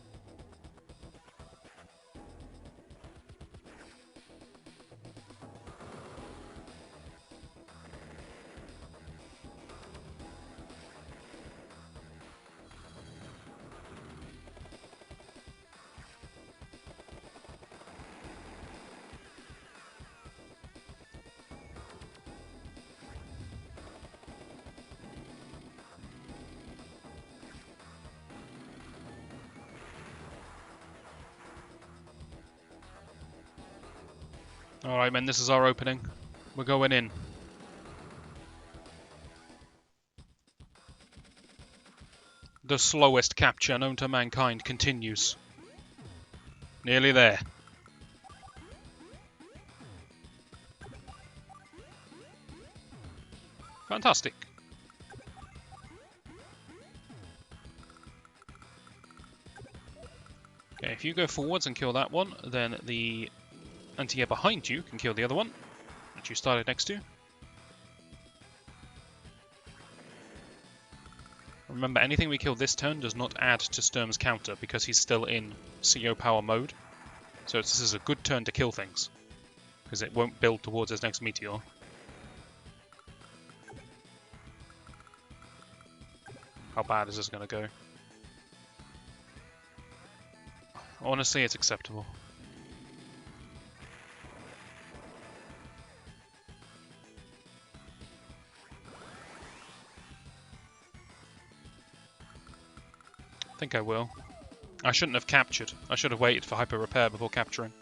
Alright, men, this is our opening. We're going in. The slowest capture known to mankind continues. Nearly there. Fantastic. Okay, if you go forwards and kill that one, then the anti-air behind you can kill the other one that you started next to. Remember, anything we kill this turn does not add to Sturm's counter because he's still in CO power mode. So this is a good turn to kill things, because it won't build towards his next meteor. How bad is this going to go? Honestly, it's acceptable. I think I will. I shouldn't have captured. I should have waited for hyper repair before capturing.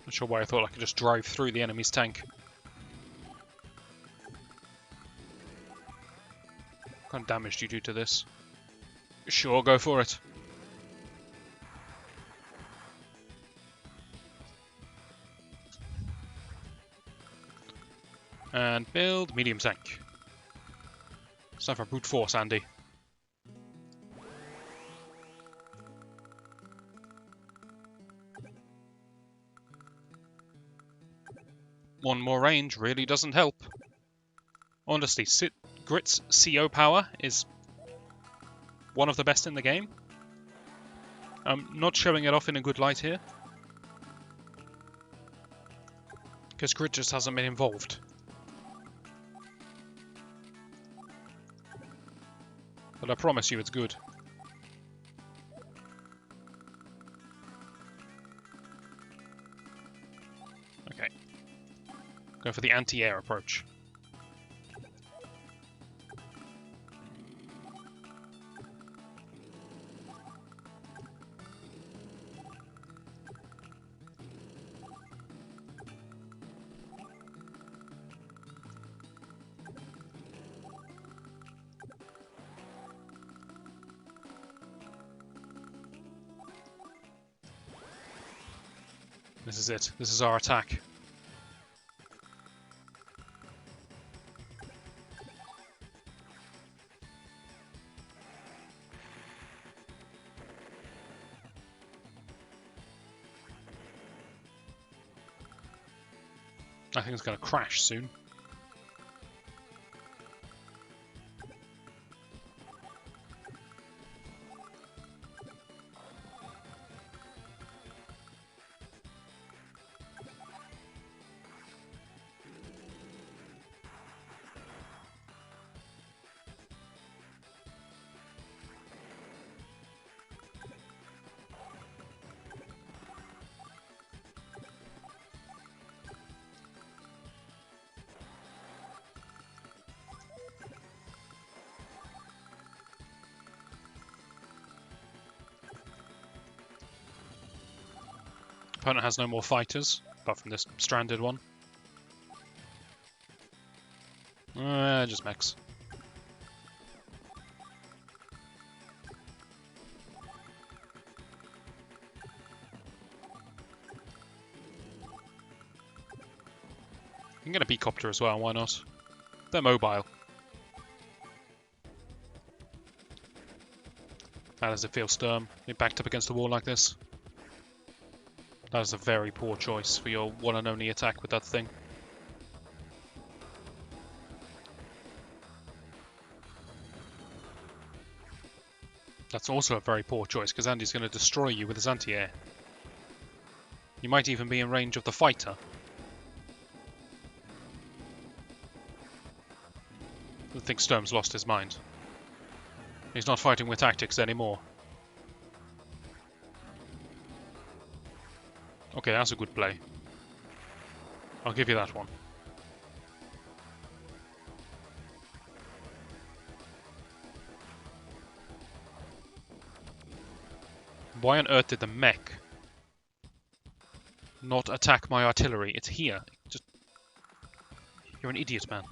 Not sure why I thought I could just drive through the enemy's tank. What kind of damage do you do to this? Sure, go for it. And build medium tank. It's time for brute force, Andy. One more range really doesn't help. Honestly, Grit's CO power is one of the best in the game. I'm not showing it off in a good light here, because Grit just hasn't been involved. But I promise you it's good. Okay. Go for the anti-air approach. This is it. This is our attack. I think it's going to crash soon. Opponent has no more fighters, apart from this stranded one. Just mechs. You can get a beacopter as well, why not? They're mobile. How does it feel, Sturm? Being backed up against the wall like this? That is a very poor choice for your one and only attack with that thing. That's also a very poor choice, because Andy's going to destroy you with his anti-air. You might even be in range of the fighter. I think Sturm's lost his mind. He's not fighting with tactics anymore. Okay, that's a good play. I'll give you that one. Why on earth did the mech not attack my artillery? It's here. Just... You're an idiot, man.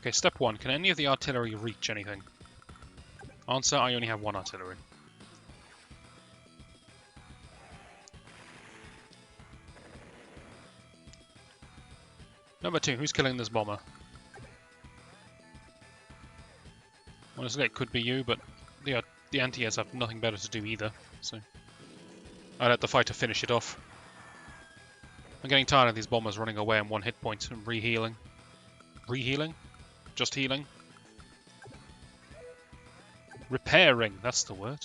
Okay, step one. Can any of the artillery reach anything? Answer, I only have one artillery. Number two, who's killing this bomber? Honestly, it could be you, but the anti-airs have nothing better to do either, so... I let the fighter finish it off. I'm getting tired of these bombers running away on one hit point and re-healing. Re-healing? Just healing? Repairing, that's the word.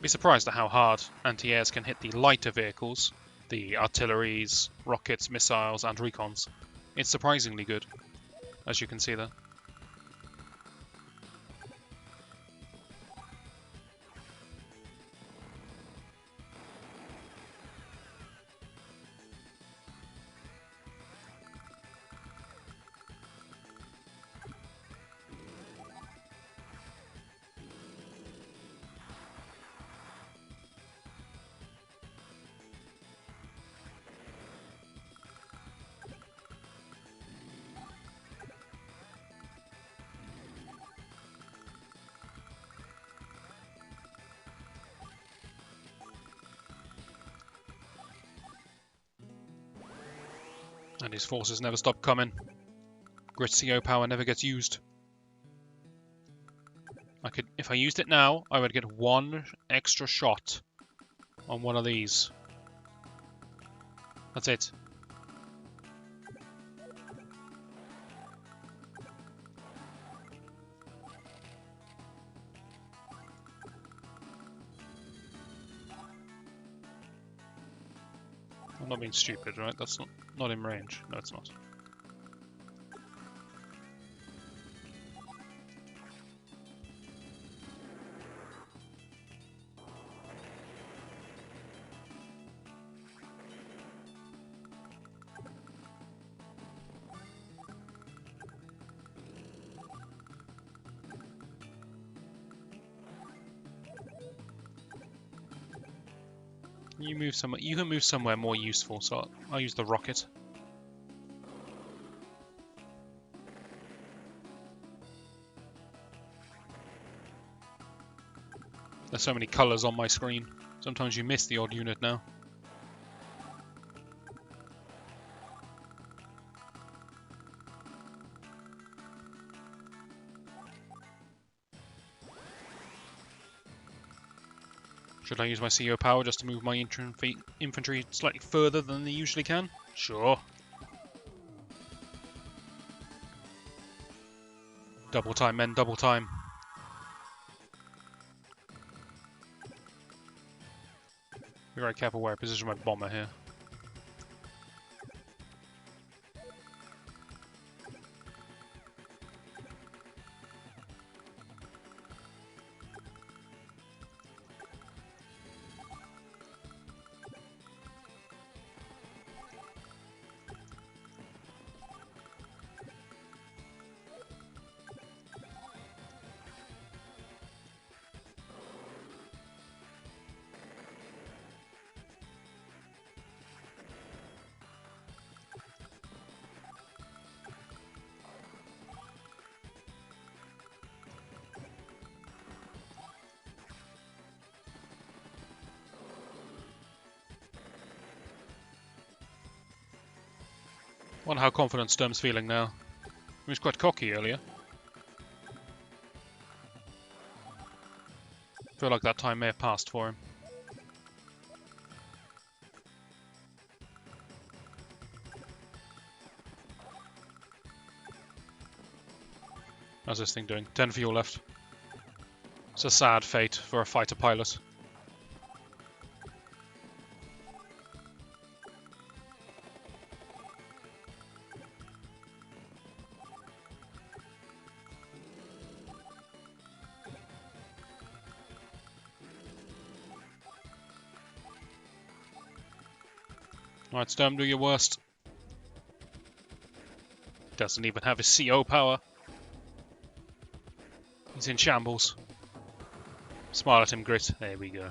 Be surprised at how hard anti-airs can hit the lighter vehicles, the artilleries, rockets, missiles, and recons. It's surprisingly good, as you can see there. And his forces never stop coming. Grit's CO power never gets used. If I used it now, I would get one extra shot on one of these. That's it. I'm not being stupid, right? That's not in range. No, it's not. You move somewhere. You can move somewhere more useful, so I'll use the rocket. There's so many colours on my screen. Sometimes you miss the odd unit now. Should I use my CO power just to move my infantry slightly further than they usually can? Sure. Double time, men, double time. Be very careful where I position my bomber here. Wonder how confident Sturm's feeling now. He was quite cocky earlier. Feel like that time may have passed for him. How's this thing doing? 10 fuel left. It's a sad fate for a fighter pilot. Alright, Sturm, do your worst. Doesn't even have his CO power. He's in shambles. Smile at him, Grit. There we go.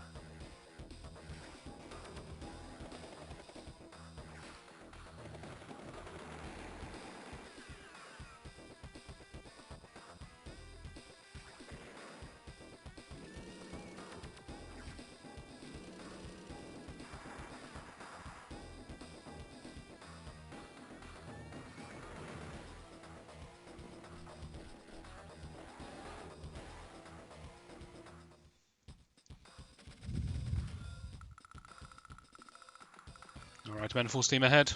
Alright, men, full steam ahead.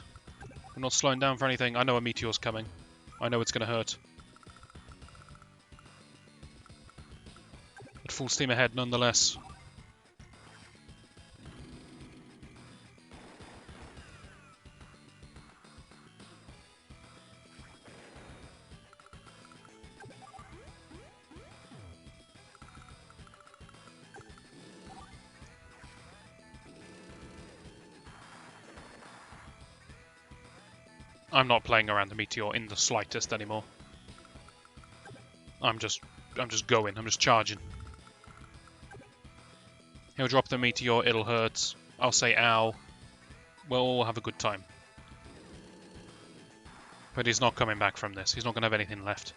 We're not slowing down for anything. I know a meteor's coming. I know it's going to hurt. But full steam ahead nonetheless. I'm not playing around the meteor in the slightest anymore. I'm just going. I'm just charging. He'll drop the meteor, it'll hurt. I'll say ow. We'll all have a good time. But he's not coming back from this. He's not going to have anything left.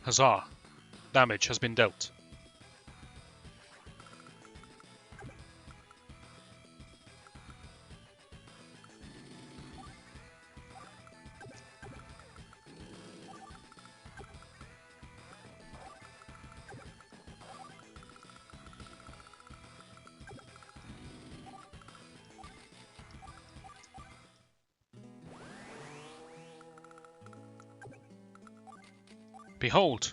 Huzzah! Damage has been dealt. Behold!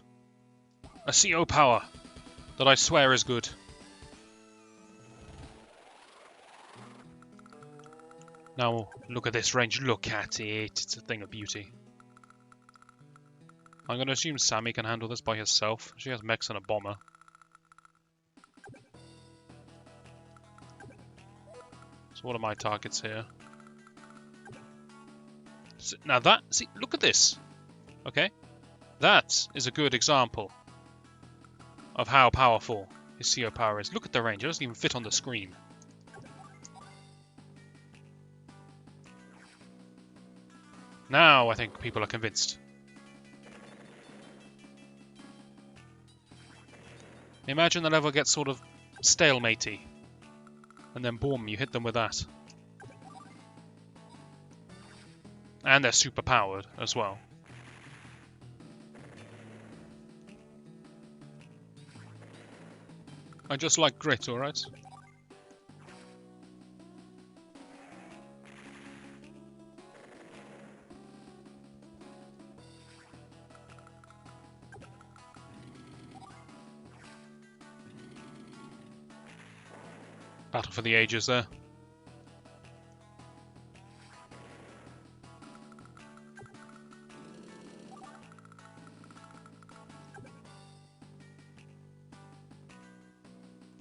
A CO power that I swear is good. Now, look at this range. Look at it. It's a thing of beauty. I'm going to assume Sammy can handle this by herself. She has mechs and a bomber. So what are my targets here? So, now that... See, look at this. Okay? That is a good example of how powerful his CO power is. Look at the range. It doesn't even fit on the screen. Now I think people are convinced. Imagine the level gets sort of stalematey. And then boom, you hit them with that. And they're super powered as well. I just like grit, alright? Battle for the ages there.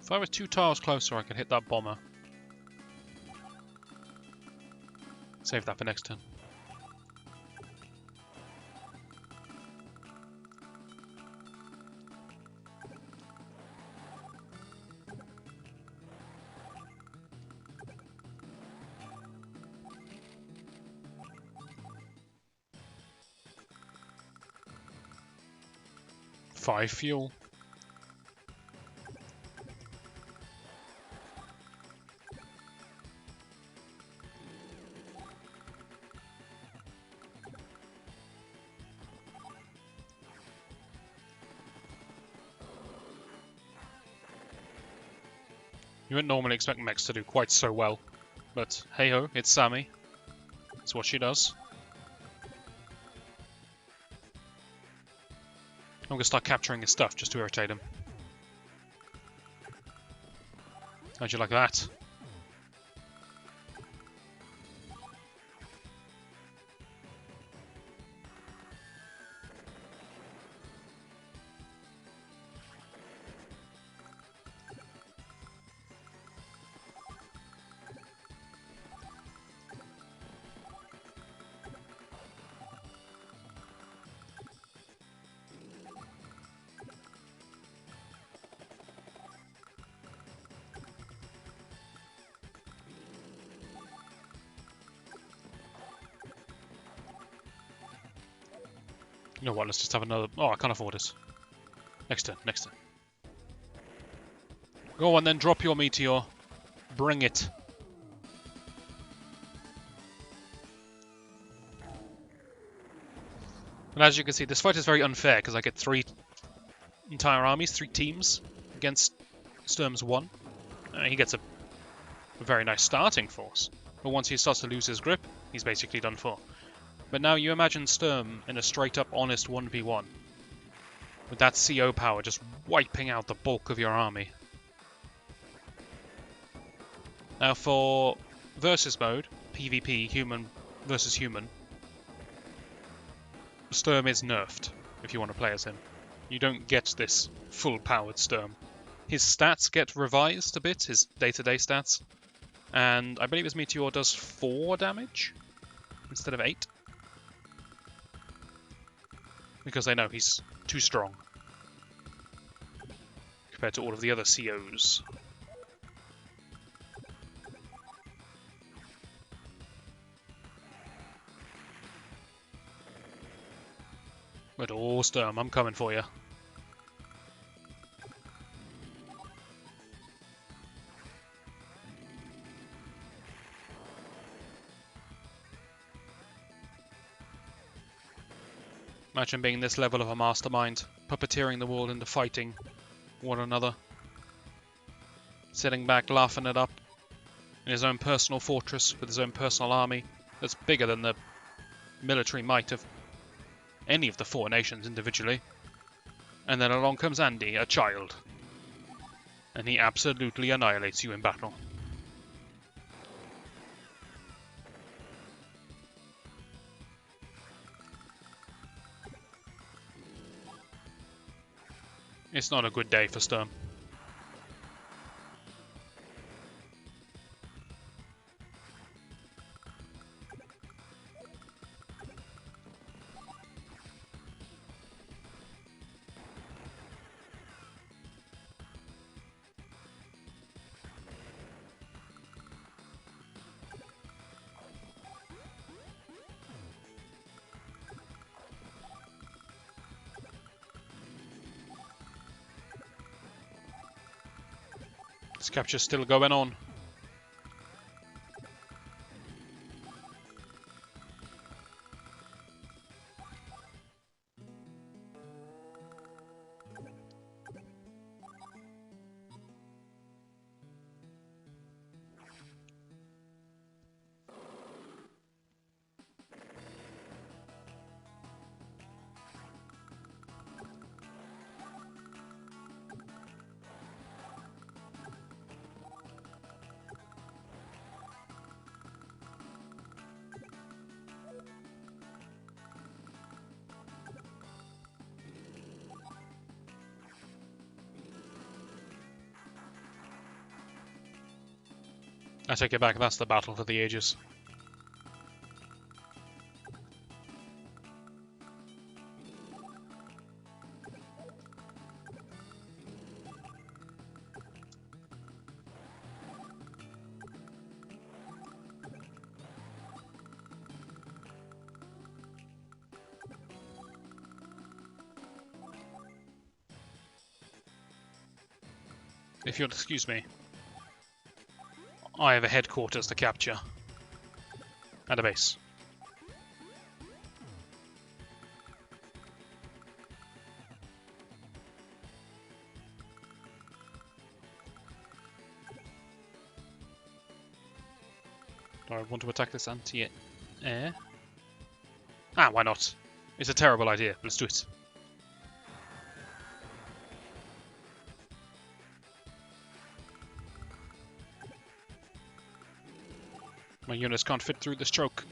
If I was 2 tiles closer, I could hit that bomber. Save that for next turn. Five fuel. You wouldn't normally expect mechs to do quite so well, but hey ho, it's Sammy. It's what she does. I'm gonna start capturing his stuff just to irritate him. How'd you like that? You know what, let's just have another... Oh, I can't afford it. Next turn, next turn. Go on then, drop your meteor. Bring it. And as you can see, this fight is very unfair, because I get 3 entire armies, 3 teams, against Sturm's 1. He gets a very nice starting force. But once he starts to lose his grip, he's basically done for. But now you imagine Sturm in a straight-up honest 1v1. With that CO power just wiping out the bulk of your army. Now for versus mode, PvP, human versus human, Sturm is nerfed, if you want to play as him. You don't get this full-powered Sturm. His stats get revised a bit, his day-to-day stats. And I believe his meteor does 4 damage instead of 8. Because they know he's too strong compared to all of the other COs. But oh, Sturm, I'm coming for you. Imagine being this level of a mastermind, puppeteering the world into fighting one another. Sitting back, laughing it up in his own personal fortress with his own personal army that's bigger than the military might of any of the 4 nations individually. And then along comes Andy, a child. And he absolutely annihilates you in battle. It's not a good day for Sturm. This capture's still going on. I take it back, that's the battle for the ages. If you'll excuse me, I have a headquarters to capture. And a base. Do I want to attack this anti-air? Ah, why not? It's a terrible idea. Let's do it. My units can't fit through this choke.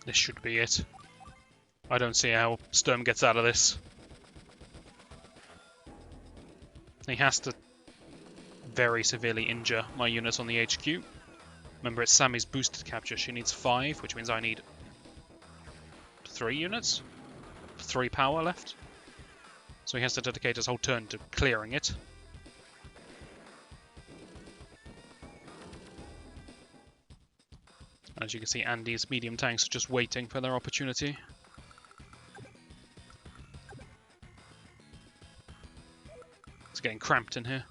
This should be it. I don't see how Sturm gets out of this. He has to very severely injure my units on the HQ. Remember, it's Sammy's boosted capture. She needs 5, which means I need 3 units? 3 power left. So he has to dedicate his whole turn to clearing it. As you can see, Andy's medium tanks are just waiting for their opportunity. It's getting cramped in here.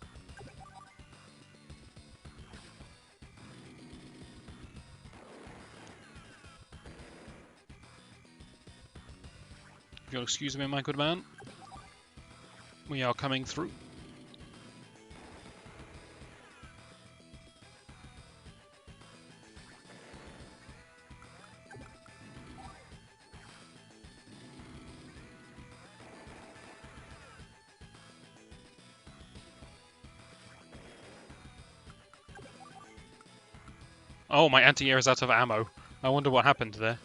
If you'll excuse me, my good man. We are coming through. Oh, my anti-air is out of ammo. I wonder what happened there.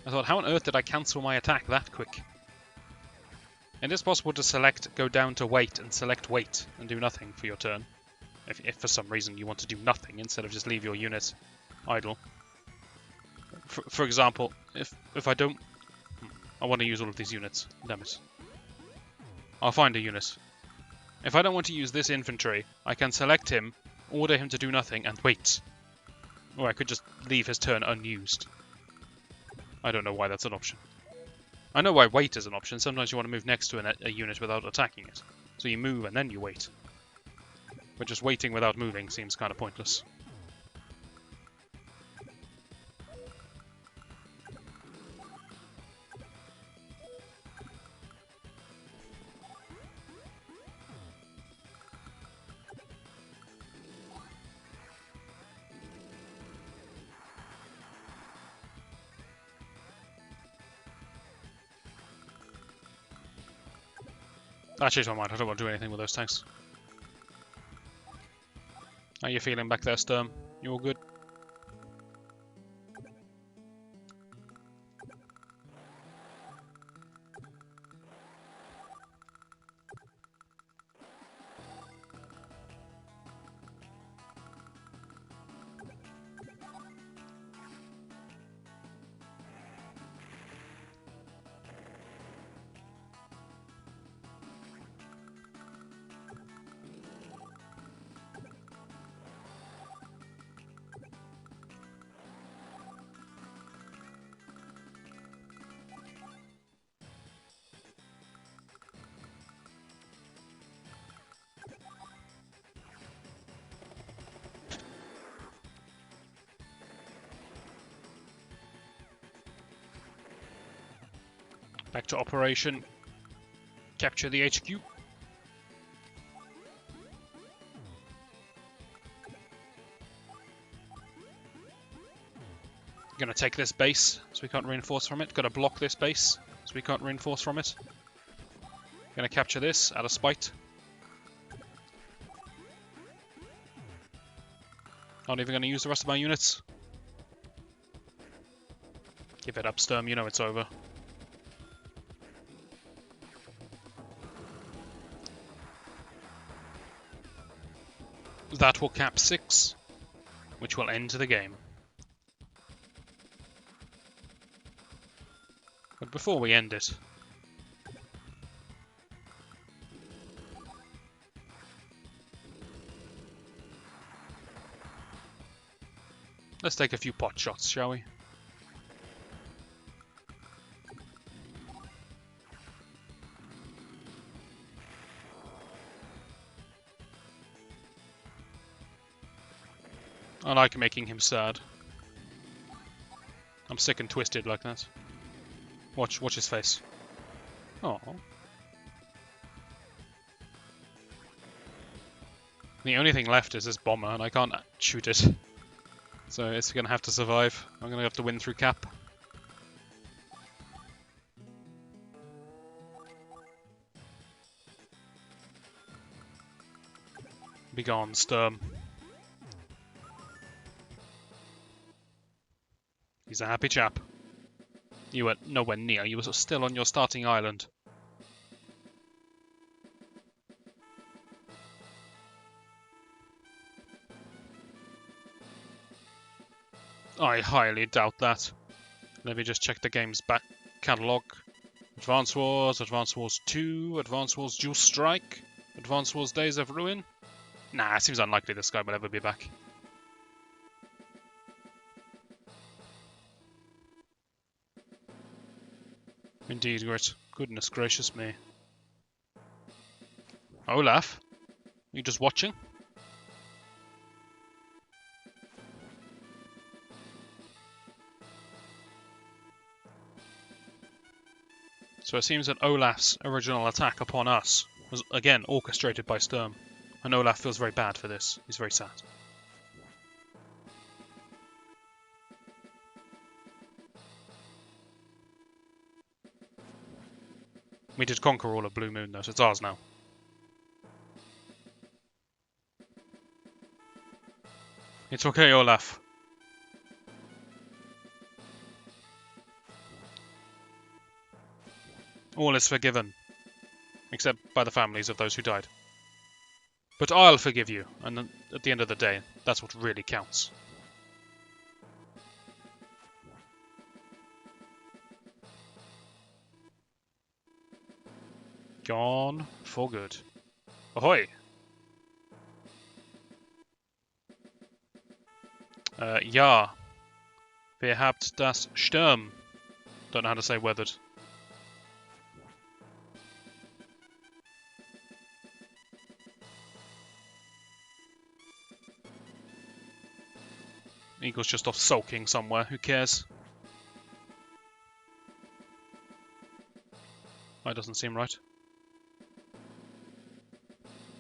I thought, how on earth did I cancel my attack that quick? It is possible to select, go down to wait, and select wait, and do nothing for your turn. If for some reason you want to do nothing, instead of just leave your unit idle. For example, if I don't... I want to use all of these units. Damn it. I'll find a unit. If I don't want to use this infantry, I can select him, order him to do nothing, and wait. Or I could just leave his turn unused. I don't know why that's an option. I know why wait is an option. Sometimes you want to move next to a unit without attacking it. So you move and then you wait. But just waiting without moving seems kind of pointless. I changed my mind. I don't want to do anything with those tanks. How you feeling back there, Sturm? You all good? Back to operation. Capture the HQ. Gonna take this base, so we can't reinforce from it. Gotta block this base, so we can't reinforce from it. Gonna capture this out of spite. Not even gonna use the rest of my units. Give it up, Sturm, you know it's over. That will cap 6, which will end the game. But before we end it, let's take a few pot shots, shall we? I like making him sad. I'm sick and twisted like that. Watch his face. Oh. The only thing left is this bomber, and I can't shoot it. So it's gonna have to survive. I'm gonna have to win through cap. Be gone, Sturm. He's a happy chap. You were nowhere near. You were still on your starting island. I highly doubt that. Let me just check the game's back catalogue. Advance Wars 2, Advance Wars Dual Strike, Advance Wars Days of Ruin. Nah, it seems unlikely this guy will ever be back. Indeed, Grit. Goodness gracious me. Olaf? Are you just watching? So it seems that Olaf's original attack upon us was again orchestrated by Sturm. And Olaf feels very bad for this. He's very sad. We did conquer all of Blue Moon though, so it's ours now. It's okay, Olaf. All is forgiven. Except by the families of those who died. But I'll forgive you, and at the end of the day, that's what really counts. Gone for good. Ahoy! Ja. Wer habt das Sturm? Don't know how to say weathered. Eagle's just off sulking somewhere, who cares? That doesn't seem right.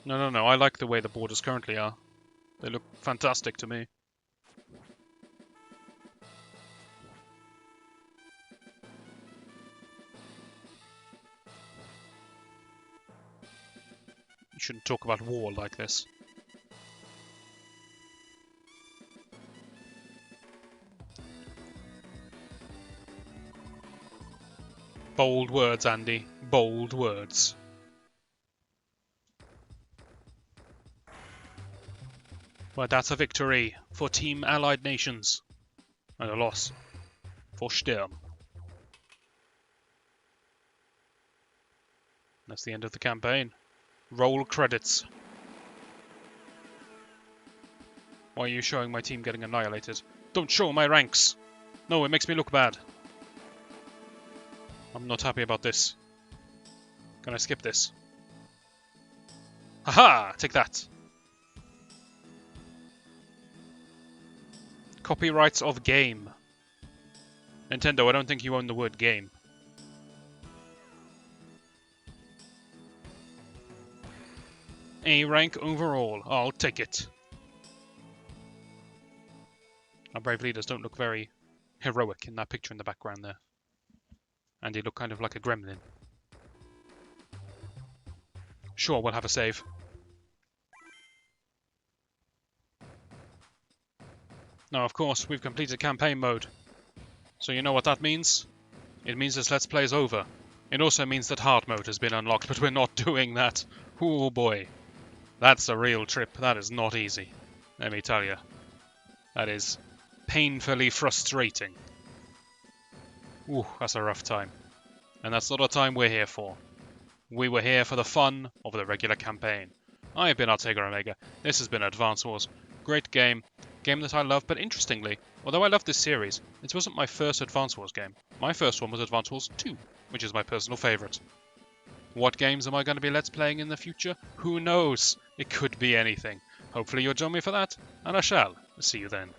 No, I like the way the borders currently are. They look fantastic to me. You shouldn't talk about war like this. Bold words, Andy. Bold words. But that's a victory for Team Allied Nations. And a loss for Sturm. That's the end of the campaign. Roll credits. Why are you showing my team getting annihilated? Don't show my ranks! No, it makes me look bad. I'm not happy about this. Can I skip this? Haha! Take that! Copyrights of game. Nintendo, I don't think you own the word game. A rank overall. I'll take it. Our brave leaders don't look very heroic in that picture in the background there. And they look kind of like a gremlin. Sure, we'll have a save. Now, of course, we've completed campaign mode. So you know what that means? It means this Let's Play is over. It also means that hard mode has been unlocked, but we're not doing that. Oh boy. That's a real trip. That is not easy. Let me tell you. That is painfully frustrating. Ooh, that's a rough time. And that's not a time we're here for. We were here for the fun of the regular campaign. I have been Ortega Omega. This has been Advance Wars. Great game. Game that I love, but interestingly, although I love this series, it wasn't my first Advance Wars game. My first one was Advance Wars 2, which is my personal favourite. What games am I going to be Let's Playing in the future? Who knows? It could be anything. Hopefully you'll join me for that, and I shall see you then.